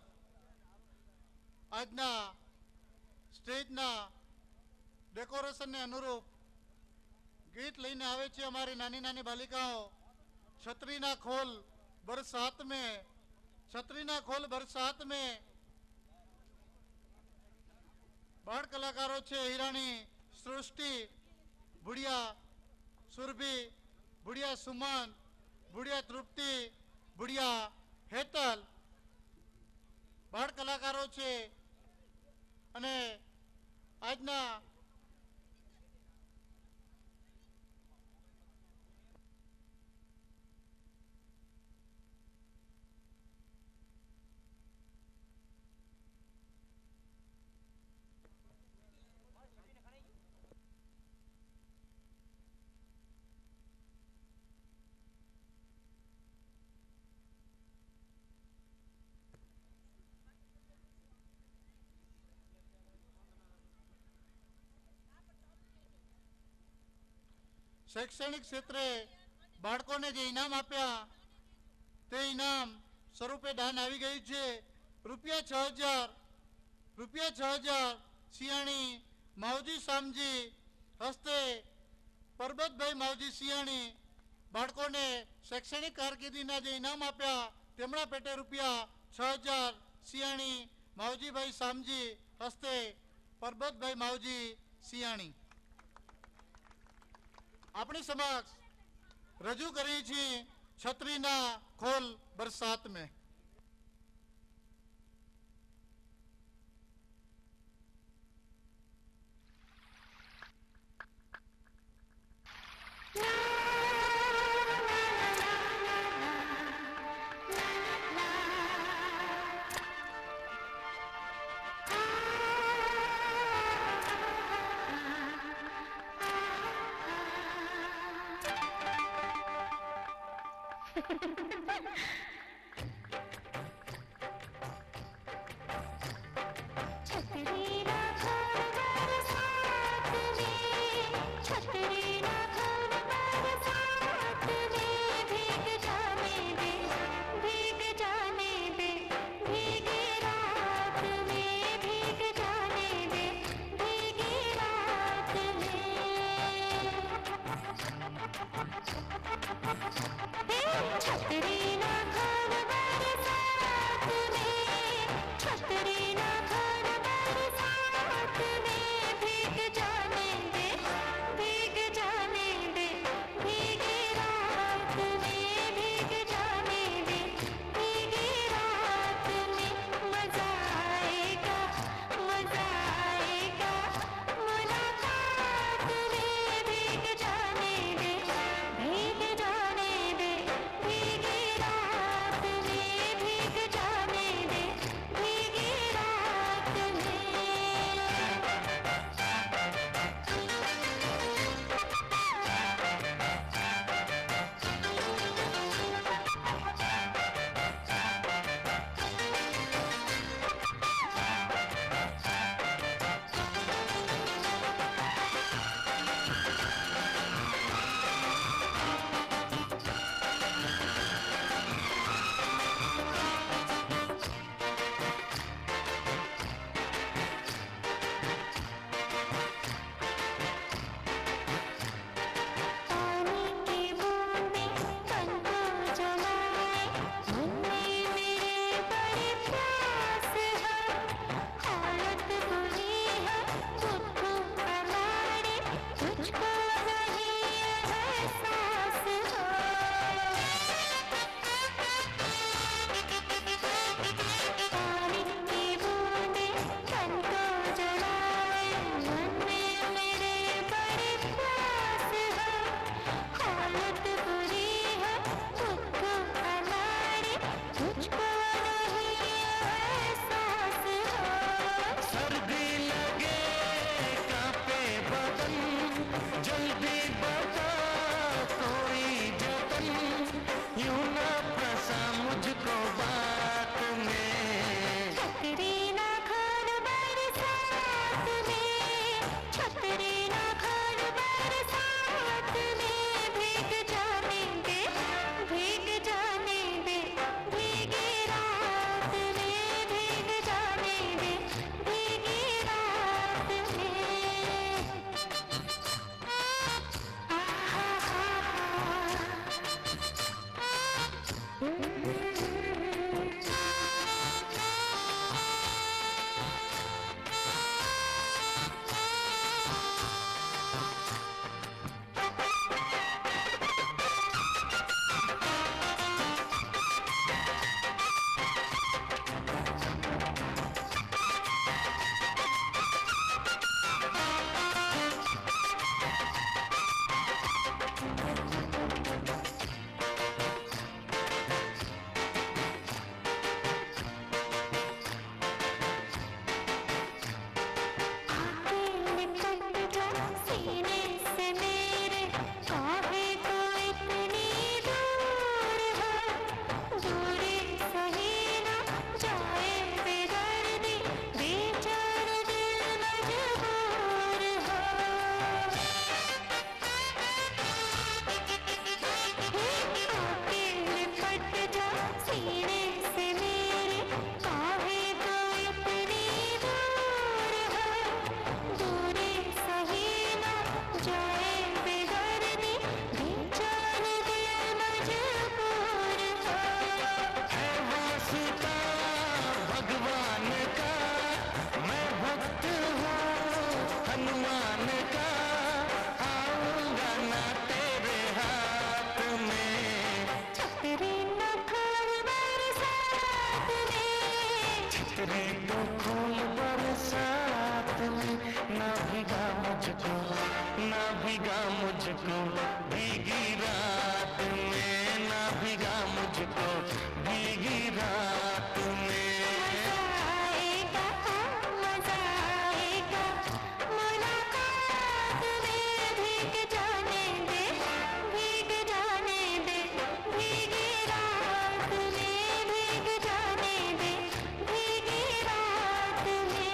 આજના સ્ટેજના ડેકોરેશનને અનુરૂપ ગીત લઈને આવે છે અમારી નાની નાની બાલિકાઓ. છત્રીના ખોલ બરસાત મેં, છત્રીના ખોલ બરસાત મેં. બાળ કલાકારો છે હિરાણી, સૃષ્ટિ, બુढ़िया સુરભી, બુढ़िया સુમન, બુढ़िया તૃપ્તિ, બુढ़िया હેતલ બાળ કલાકારો છે. અને આજના શૈક્ષણિક ક્ષેત્રે બાળકોને જે ઇનામ આપ્યા તે ઇનામ સ્વરૂપે દાન આવી ગયું છે. રૂપિયા 6,000 સિયાણી માવજી શામજી હસ્તે પરબતભાઈ માવજી સિયાણી બાળકોને શૈક્ષણિક કારકિર્દીના જે ઇનામ આપ્યા તેમના પેટે રૂપિયા 6,000 સિયાણી માવજીભાઈ શામજી હસ્તે પરબતભાઈ માવજી સિયાણી આપણી સમક્ષ રજૂ કરી છે છત્રીના ખોલ બરસાત મેં. भीग जाने दे रे तो फूल बरसात में ना भीगा मुझको, ना भीगा मुझको भीगी रात में, ना भीगा मुझको भीगी रात में। आएगा मजा आएगा मुलाकात में, भीग जाने दे, भीग जाने दे, भीगी रात में, भीग जाने दे, भीगी रात में।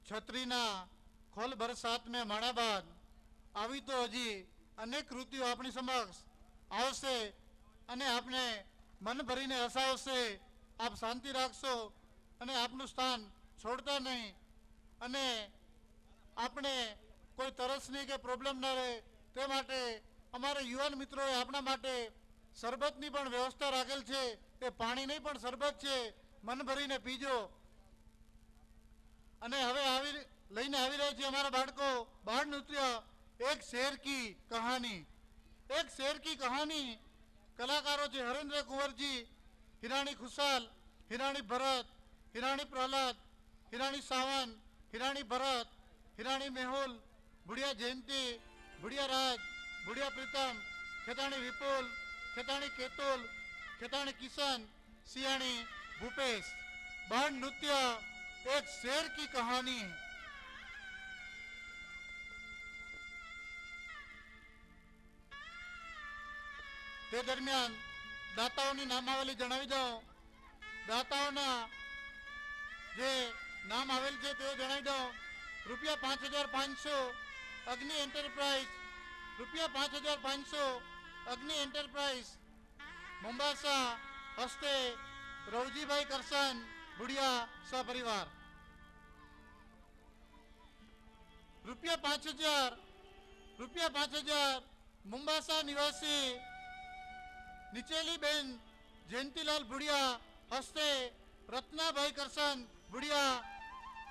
છત્રીના ખોલ બરસાત મેં માણા બાદ આવી તો હજી અનેક કૃતિઓ આપણી સમક્ષ આવશે અને આપને મન ભરીને હસાવશે. આપ શાંતિ રાખશો અને આપનું સ્થાન છોડતા નહીં અને આપણે કોઈ તરસની કે પ્રોબ્લેમ ન રહે તે માટે અમારા યુવાન મિત્રોએ આપણા માટે શરબતની પણ વ્યવસ્થા રાખેલ છે. તે પાણી નહીં પણ શરબત છે, મન ભરીને પીજો. અને હવે લઈને આવી રહ્યા છે અમારા બાળકો બાળ નૃત્ય એક શેર કી કહાની. એક શેર કી કહાની કલાકારો છે હરેન્દ્ર કુંવરજી, હિરાણી ખુશાલ, હિરાણી ભરત, હિરાણી પ્રહલાદ, હિરાણી સાવંત, હિરાણી ભરત, હિરાણી મેહુલ, ભુડિયા જયંતી, ભુડિયા રાજ, ભુડિયા પ્રીતમ, ખેતાણી વિપુલ, ખેતાણી કેતુલ, ખેતાણી કિશન, સિયાણી ભૂપેશ. બાળ નૃત્ય एक शेर की कहानी. તે દરમિયાન દાતાઓની નામાવલી જણાવી દઉં. દાતાઓના જે નામ આવેલ છે તે જણાવી દઉં. ₹5,500 અગ્નિ એન્ટરપ્રાઇઝ, ₹5,500 અગ્નિ એન્ટરપ્રાઇઝ મોમ્બાસા, હસ્તે રવજીભાઈ કરસન, ભુડિયા સપરિવાર. ₹5,000 મુંબાસા નિવાસી નીચેલી બેન જયંતીલાલ ભુડિયા, હસ્તે રત્નાભાઈ કરસન, ભુડિયા.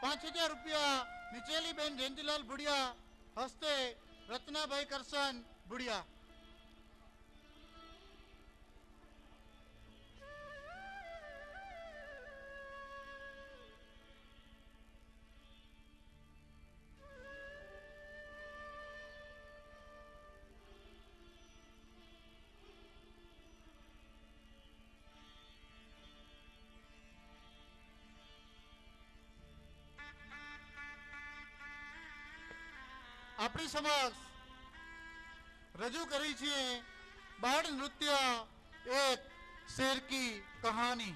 ₹5,000 નીચેલી બેન જયંતીલાલ ભુડિયા, હસ્તે રત્નાભાઈ કરસન, ભુડિયા. આપણી સમક્ષ રજૂ કરી છે બાળ નૃત્ય એક શેર કી કહાની.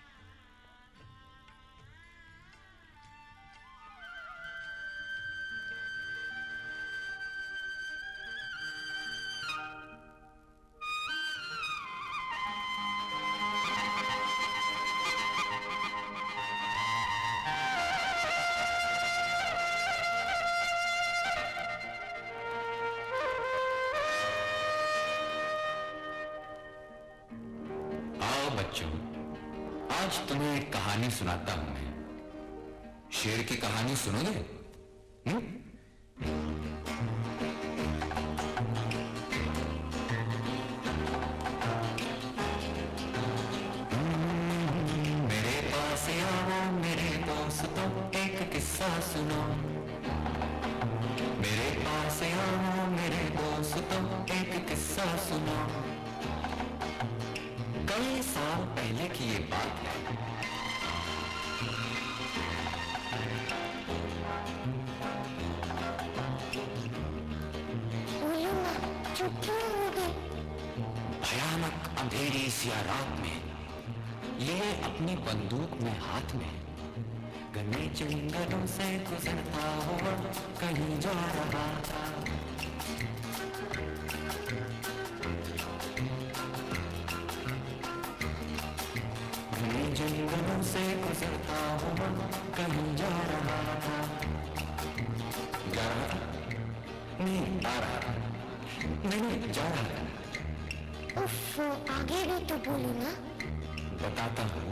बच्चों, आज तुम्हें एक कहानी सुनाता हूं मैं. शेर की कहानी सुनोगे? मेरे पास आओ मेरे दोस्तों, एक किस्सा सुनो. मेरे पास आओ मेरे दोस्तों, एक किस्सा सुनो. कई साल पहले की ये बात है. भयानक अंधेरी सी रात में लिए अपनी बंदूक में हाथ में घने जंगलों से गुजरता हुआ कहीं जा रहा था. जंगलों से गुजरता हुआ कहीं जा रहा था। जा रहा था? नहीं, आ रहा था। नहीं, जा रहा था। उफ, आगे भी तो बोलो ना। बताता हूँ।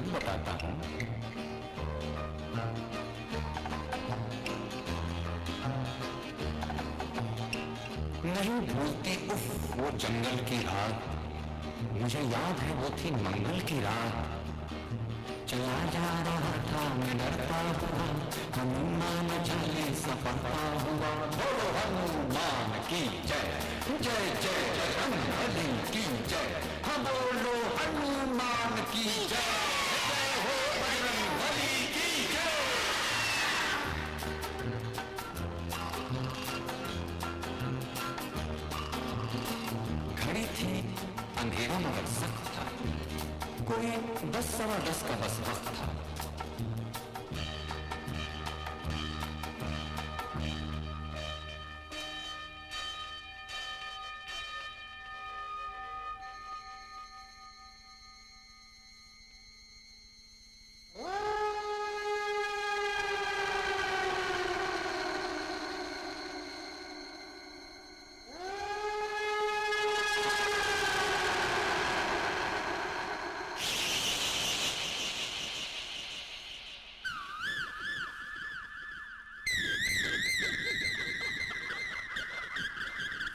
नहीं भूलती उफ वो जंगल की रात, मुझे याद है वो थी मंगल की रात। चला जा रहा था मैं डरता हुआ, हनुमान चालीसा पढ़ता हुआ। बोलो हनुमान की जय, जय जय बजरंगबली की जय। हाँ बोलो हनुमान की जय, जय हो बजरंगबली की जय। घड़ी थी, अंधेरा मगर सख्त था। कोई 10 का बस वक्त था।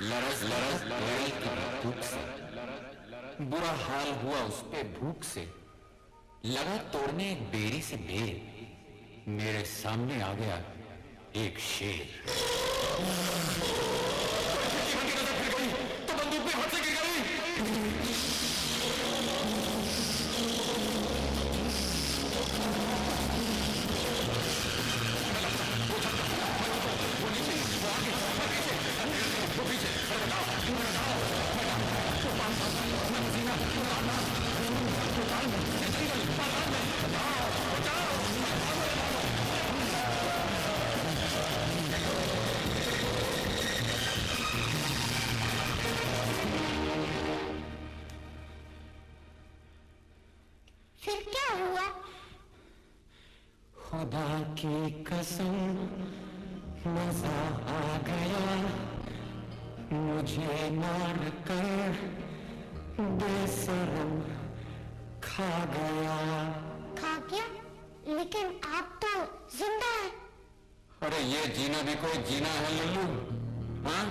लरस भूख से, बुरा हाल हुआ उस पे भूख से। लगा तोड़ने एक बेरी से बेर, मेरे सामने आ गया एक शेर। तो बंदूक में हाथ से गिर गई। फिर क्या हुआ? खुदा की कसम मजा आ गया, मुझे मार कर बेशरम खा गया। खा गया? लेकिन आप तो जिंदा है। अरे ये जीना भी कोई जीना है लल्लू? हाँ?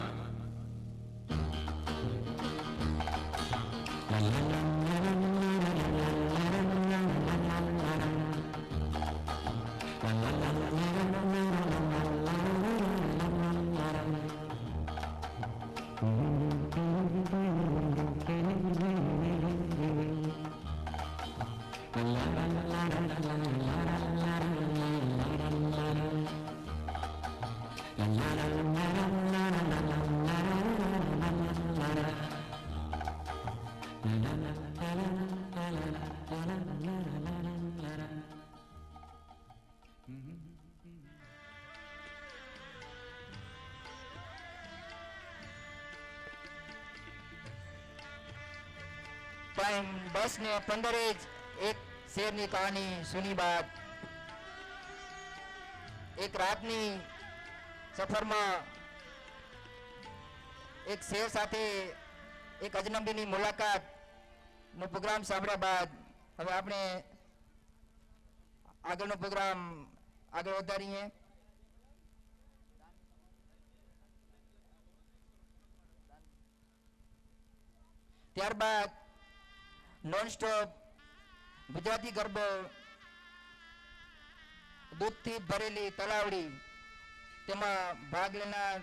પણ 10 ને 15 જ એક શેરની કહાની સુની બાદ એક રાતની સફરમાં એક શેર સાથે એક અજનબીની મુલાકાતનો પ્રોગ્રામ સાંભળ્યા બાદ હવે આપણે આગળનો પ્રોગ્રામ આગળ વધારીએ. ત્યારબાદ નોન સ્ટોપ ગુજરાતી ગરબો દૂધથી ભરેલી તલાવડી, તેમાં ભાગ લેનાર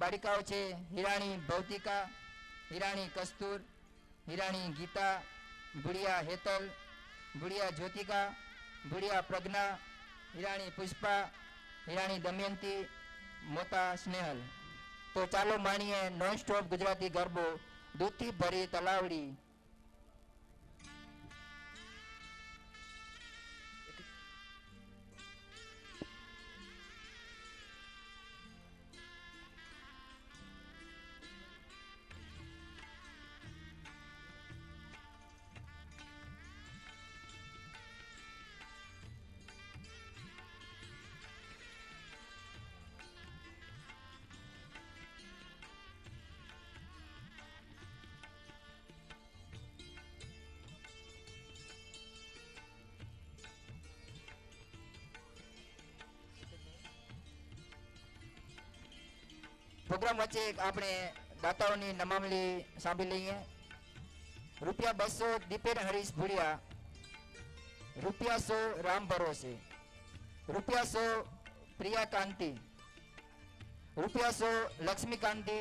બાળિકાઓ છે હિરાણી ભૌતિકા, હિરાણી કસ્તુર, હિરાણી ગીતા, ભુડિયા હેતલ, ભુડિયા જ્યોતિકા, ભુડિયા પ્રજ્ઞા, હિરાણી પુષ્પા, હિરાણી દમયંતી, મોતા સ્નેહલ. તો ચાલો માણીએ નોન સ્ટોપ ગુજરાતી ગરબો દૂધથી ભરી તલાવડી. પ્રોગ્રામ વચ્ચે આપણે દાતાઓની નમામલી સાંભળી લઈએ. ₹200 દીપેન હરીશ ભુડિયા, ₹100 રામ ભરોસે, ₹100 પ્રિયા કાંતિ, ₹100 લક્ષ્મીકાંતિ,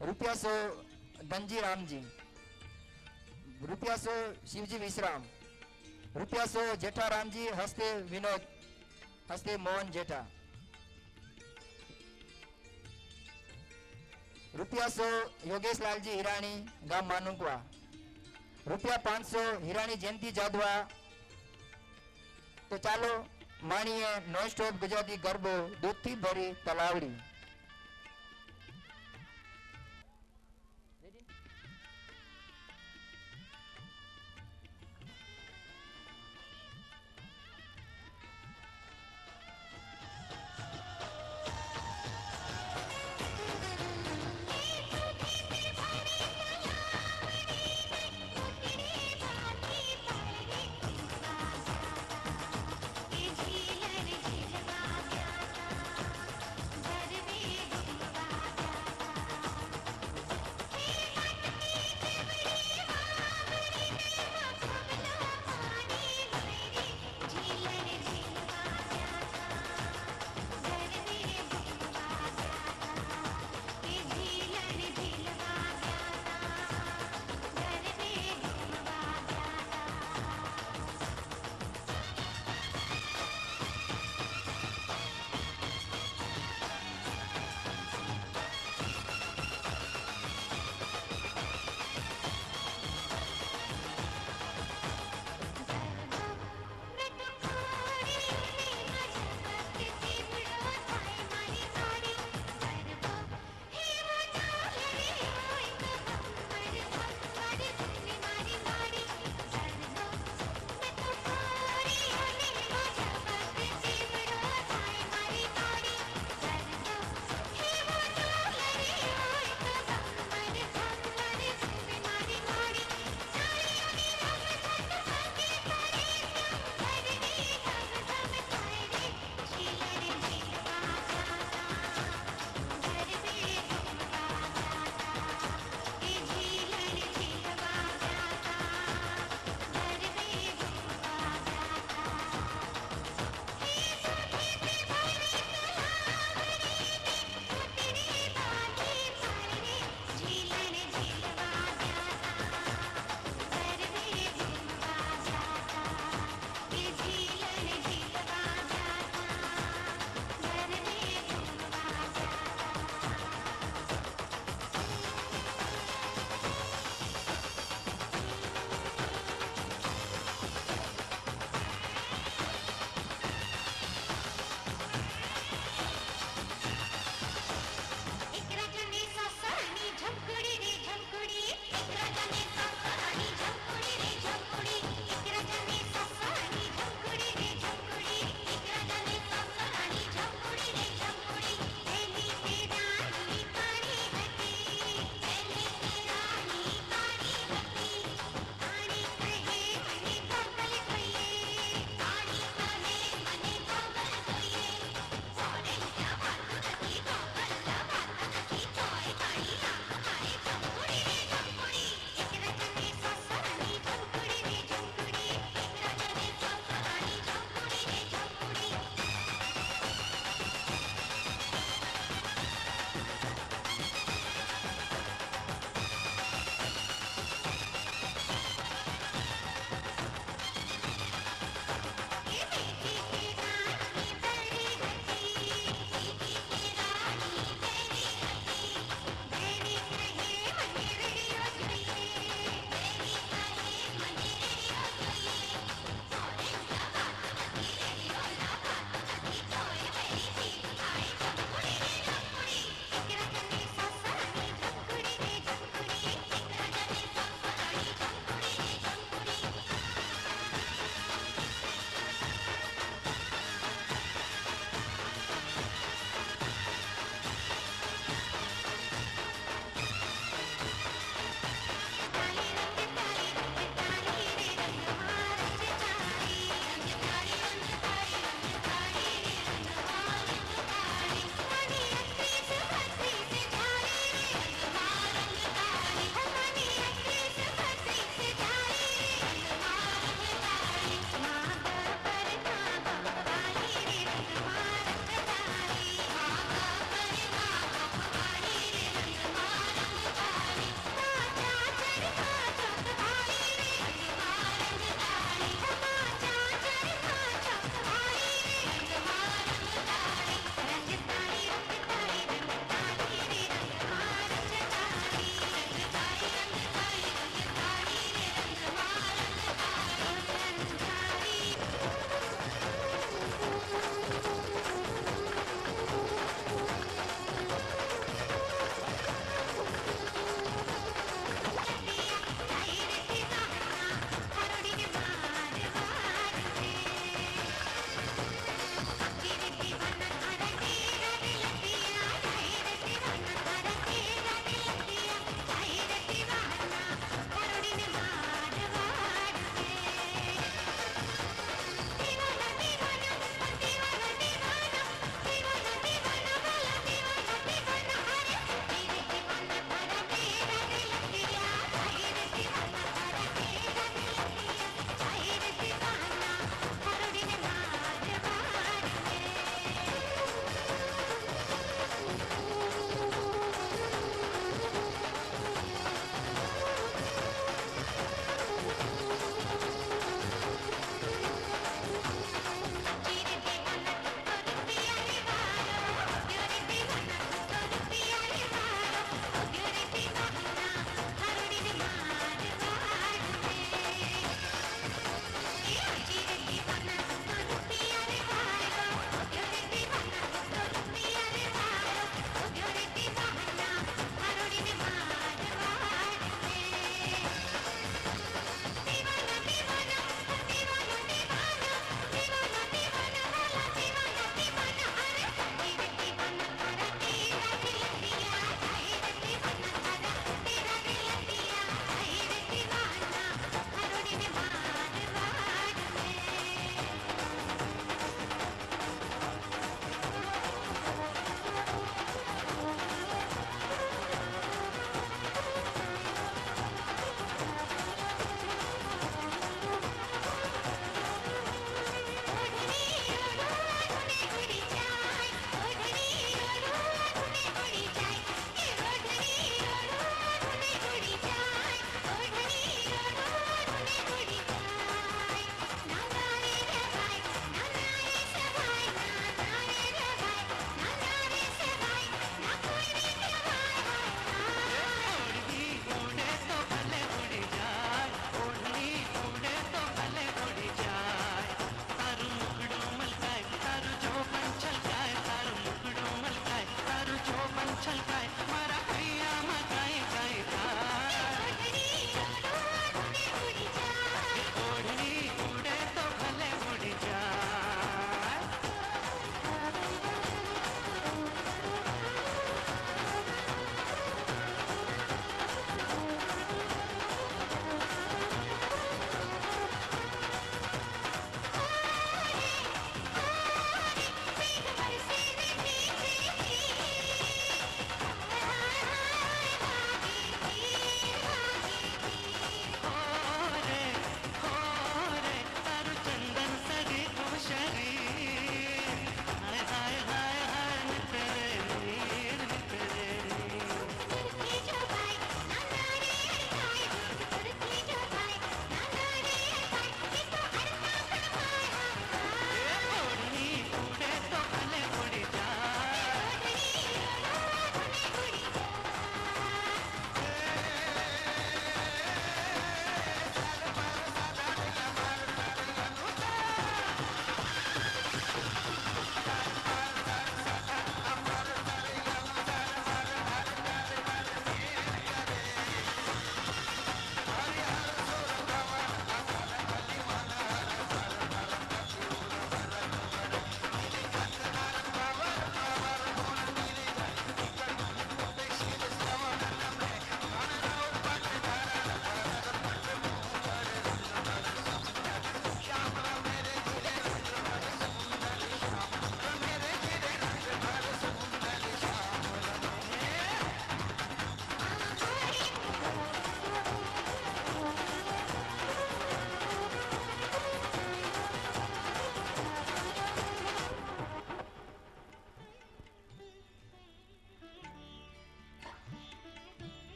₹100 ધનજી રામજી, ₹100 શિવજી વિશ્રામ, ₹100 જેઠા રામજી હસ્તે વિનોદ, હસ્તે મોહન જેઠા, ₹100 યોગેશ લાલજી હિરાણી ગામ માનુકવા, ₹500 હિરાણી જયંતિ જાદવા. તો ચાલો માણીએ નોન સ્ટોપ ગુજરાતી ગરબો દૂધથી ભરી તલાવડી. झीलर झिलवा प्यासा, घर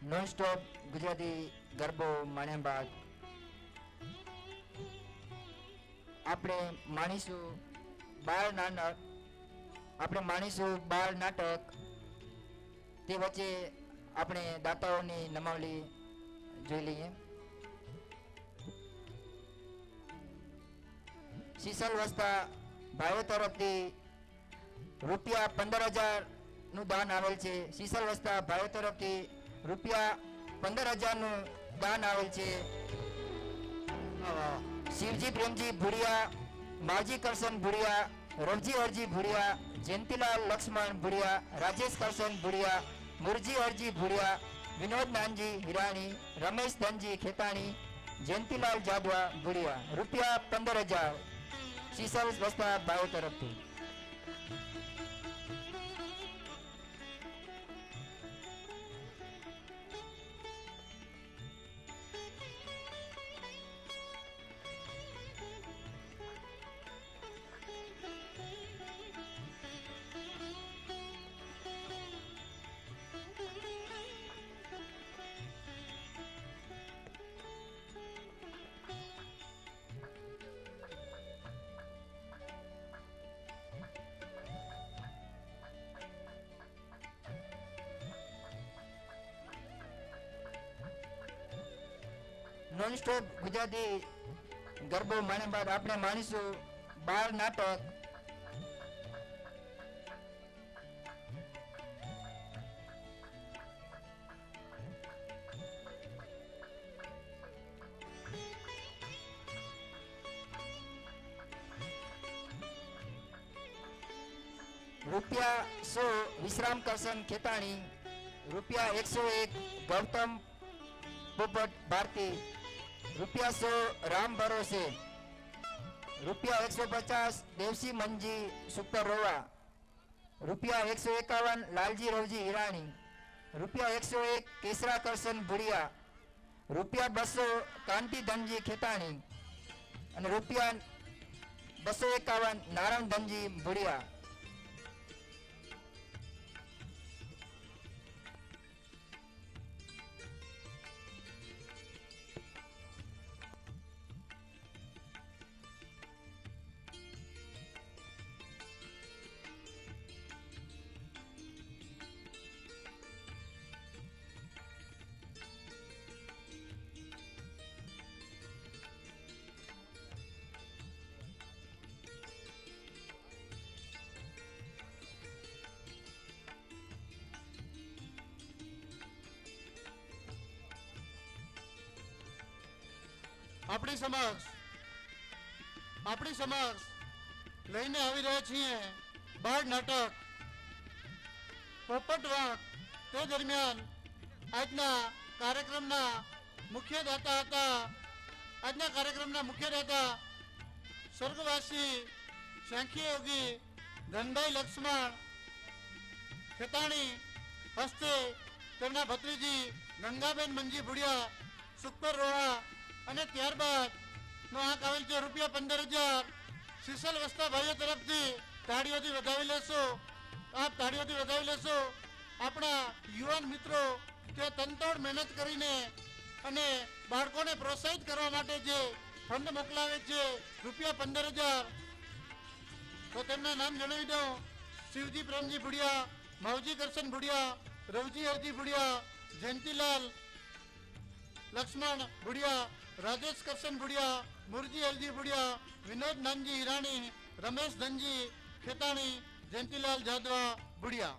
નોન સ્ટોપ ગુજરાતી ગરબો માણ્યા બાદ આપણે માણીશું બાળ નાટક. તે વચ્ચે આપણે દાતાઓની નમાવલી જોઈ લઈએ. શીસલ વસ્તા ભાઈઓ તરફથી રૂપિયા 15,000 નું દાન આવેલ છે. શીસલ વસ્તા ભાઈઓ તરફથી રૂપિયા 15,000 નું દાન આવેલ છે. શિવજી પ્રેમજી ભુડિયા, માજી કરશન ભુડિયા, રવજી હરજી ભુડિયા, જયંતિલાલ લક્ષ્મણ ભુડિયા, રાજેશ કરશન ભુડિયા, મુરજી હરજી ભુડિયા, વિનોદ નાનજી હિરાણી, રમેશ ધનજી ખેતાણી, જયંતિલાલ જાદવા ભુડિયા રૂપિયા 15,000 શીસલ વસ્તા ભાઈઓ તરફથી. નોન સ્ટોપ ગુજરાતી ગરબો માણ્યા બાદ આપણે માણીશું બાળ નાટક. રૂપિયા 100 વિશ્રામ કરશન ખેતાણી, રૂપિયા 101 ગૌતમ પોપટ ભારતી, રૂપિયા 100 રામ ભરોસે, રૂપિયા 150 દેવસી મંજી સુપર રોવા, રૂપિયા 151 લાલજી રવજી હિરાણી, રૂપિયા 101 કેસરા કરશન ભુડિયા, રૂપિયા 200 કાંતિ ધનજી ખેતાણી અને રૂપિયા 251 નારાયણ ધનજી ભુડિયા. આપણી સમક્ષ લઈને આવી રહ્યા છીએ બાળ નાટક પોપટ વાંક. તે દરમિયાન આજના કાર્યક્રમના મુખ્ય દાતા સ્વર્ગવાસી સાંખ્ય યોગી ધનભાઈ લક્ષ્મણ ખેતાણી હસ્તે તેમના ભત્રીજી ગંગાબેન મંજી ભુડિયા સુખપર રોહા અને ત્યારબાદ નો આંક આવેલ છે રૂપિયા 15,000 શીસલ વસ્તા ભાઈઓ તરફથી તાળીઓથી વધાવી લેશો. આપ તાળીઓથી વધાવી લેશો. આપણા યુવાન મિત્રો જે તનતોડ મહેનત કરીને અને બાળકોને પ્રોત્સાહિત કરવા માટે જે ફંડ મોકલાવે છે રૂપિયા 15,000, તો તેમના નામ જણાવી દઉં: શિવજી પ્રેમજી ભુડિયા, માવજી કરશન ભુડિયા, રવજી હરજી ભુડિયા, જયંતિલાલ લક્ષ્મણ ભુડિયા, રાજેશ કરશન ભુડિયા, મુરજી હરજી ભુડિયા, વિનોદ નાનજી હિરાણી, રમેશ ધનજી ખેતાણી, જયંતિલાલ જાદવા ભુડિયા.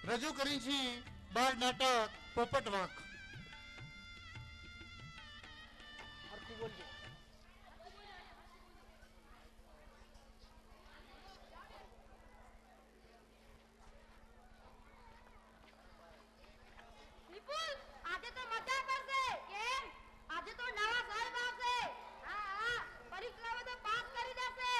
રજૂ કરી છે બાળ નાટક પોપટ વાંક. વિપુલ, આજે તો મજા કરશે. કેમ? આજે તો નવા સાહેબ આવશે. હા, પરીક્ષામાં તો પાસ કરી દેશે.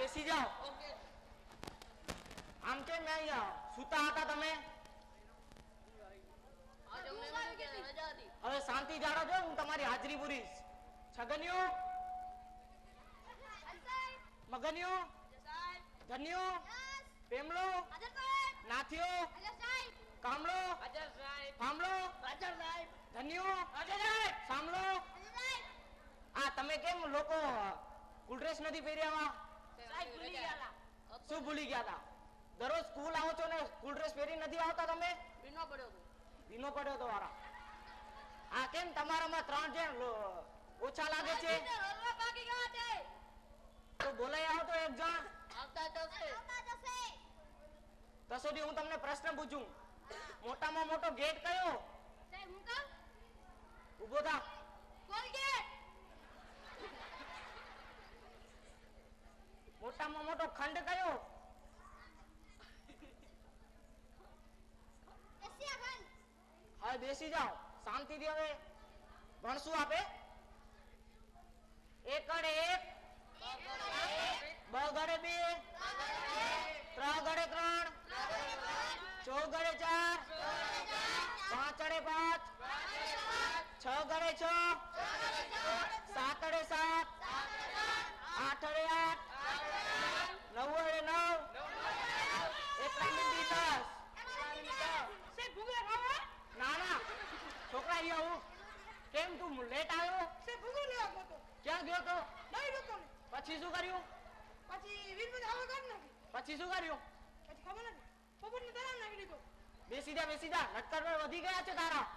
બેસી જાઓ. આમ કેમ અહીંયા સૂતા હતા તમે? હવે શાંતિ જાળો છો, હું તમારી હાજરી પૂરીશ. છગન્યું, મગન્યું, ધન્યું, પેમલો, નાથિયો, કામલો, ફામલો, ધન્યું, સામલો. આ તમે કેમ લોકો સ્કૂલ ડ્રેસ નથી પહેર્યા? શું ભૂલી ગયા હતા? દરરોજ સ્કૂલ આવો છો ને સ્કૂલ ડ્રેસ પહેરી નથી આવતા તમે? ભીનો પડ્યો તો વાળા. આ કેમ તમારામાં 3 જણ ઓછા લાગે છે? તો બોલાઈ આવો તો એક જણ. તો સુધી હું તમને પ્રશ્ન પૂછું, મોટામાં મોટો ગેટ કયો? ઉભો થા. મોટામાં મોટો ખંડ કયો? હવે બેસી જાઓ શાંતિથી. હવે ભણશું આપે. એક ગડે 1, બ ગડે 2, 3 ગડે 3, 4 ગડે 4, 5 ગડે 5, 6 ગડે 6, 7 ગડે 7, 8 ગડે 8, 9 ગડે 9, 1 ના ના છોકરા અહીંયા હું. કેમ તું લેટ આવ્યો? ક્યાં ગયો તો? પછી શું કર્યું? પછી શું કર્યું? બેસી જા બેસી જા. નટકર વધી ગયા છે તારા.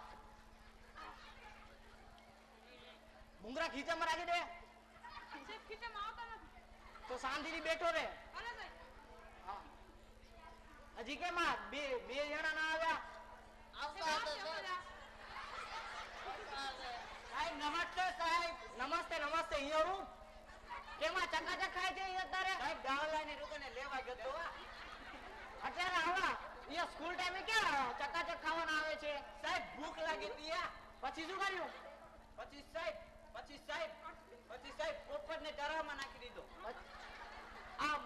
ભૂંગરા ખીચામાં રાખી દે. તો શાંતિથી બેઠો રે. હજી કેમ આ બે જણા ના આવ્યા? સાહેબ નમસ્તે. સાહેબ નમસ્તે નમસ્તે. અહીંયા હું કેમાં ચકાચક ખાય છે અત્યારે? સાહેબ ગાવલાની દુકાને લેવા ગયો તો. અત્યારે આવા અહીંયા સ્કૂલ ટાઈમે ક્યાં ચકાચક ખાવાના આવે છે? સાહેબ ભૂખ લાગી હતી. પછી શું કર્યું? પછી સાહેબ પોપટને ચરાવમાં નાખી દીધો. આમ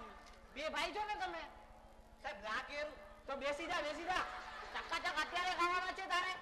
2 ભાઈ છો ને તમે? સાહેબ લાગેરું. તો બેસી જા ચકાચક અત્યારે ખાવાના છે તારે?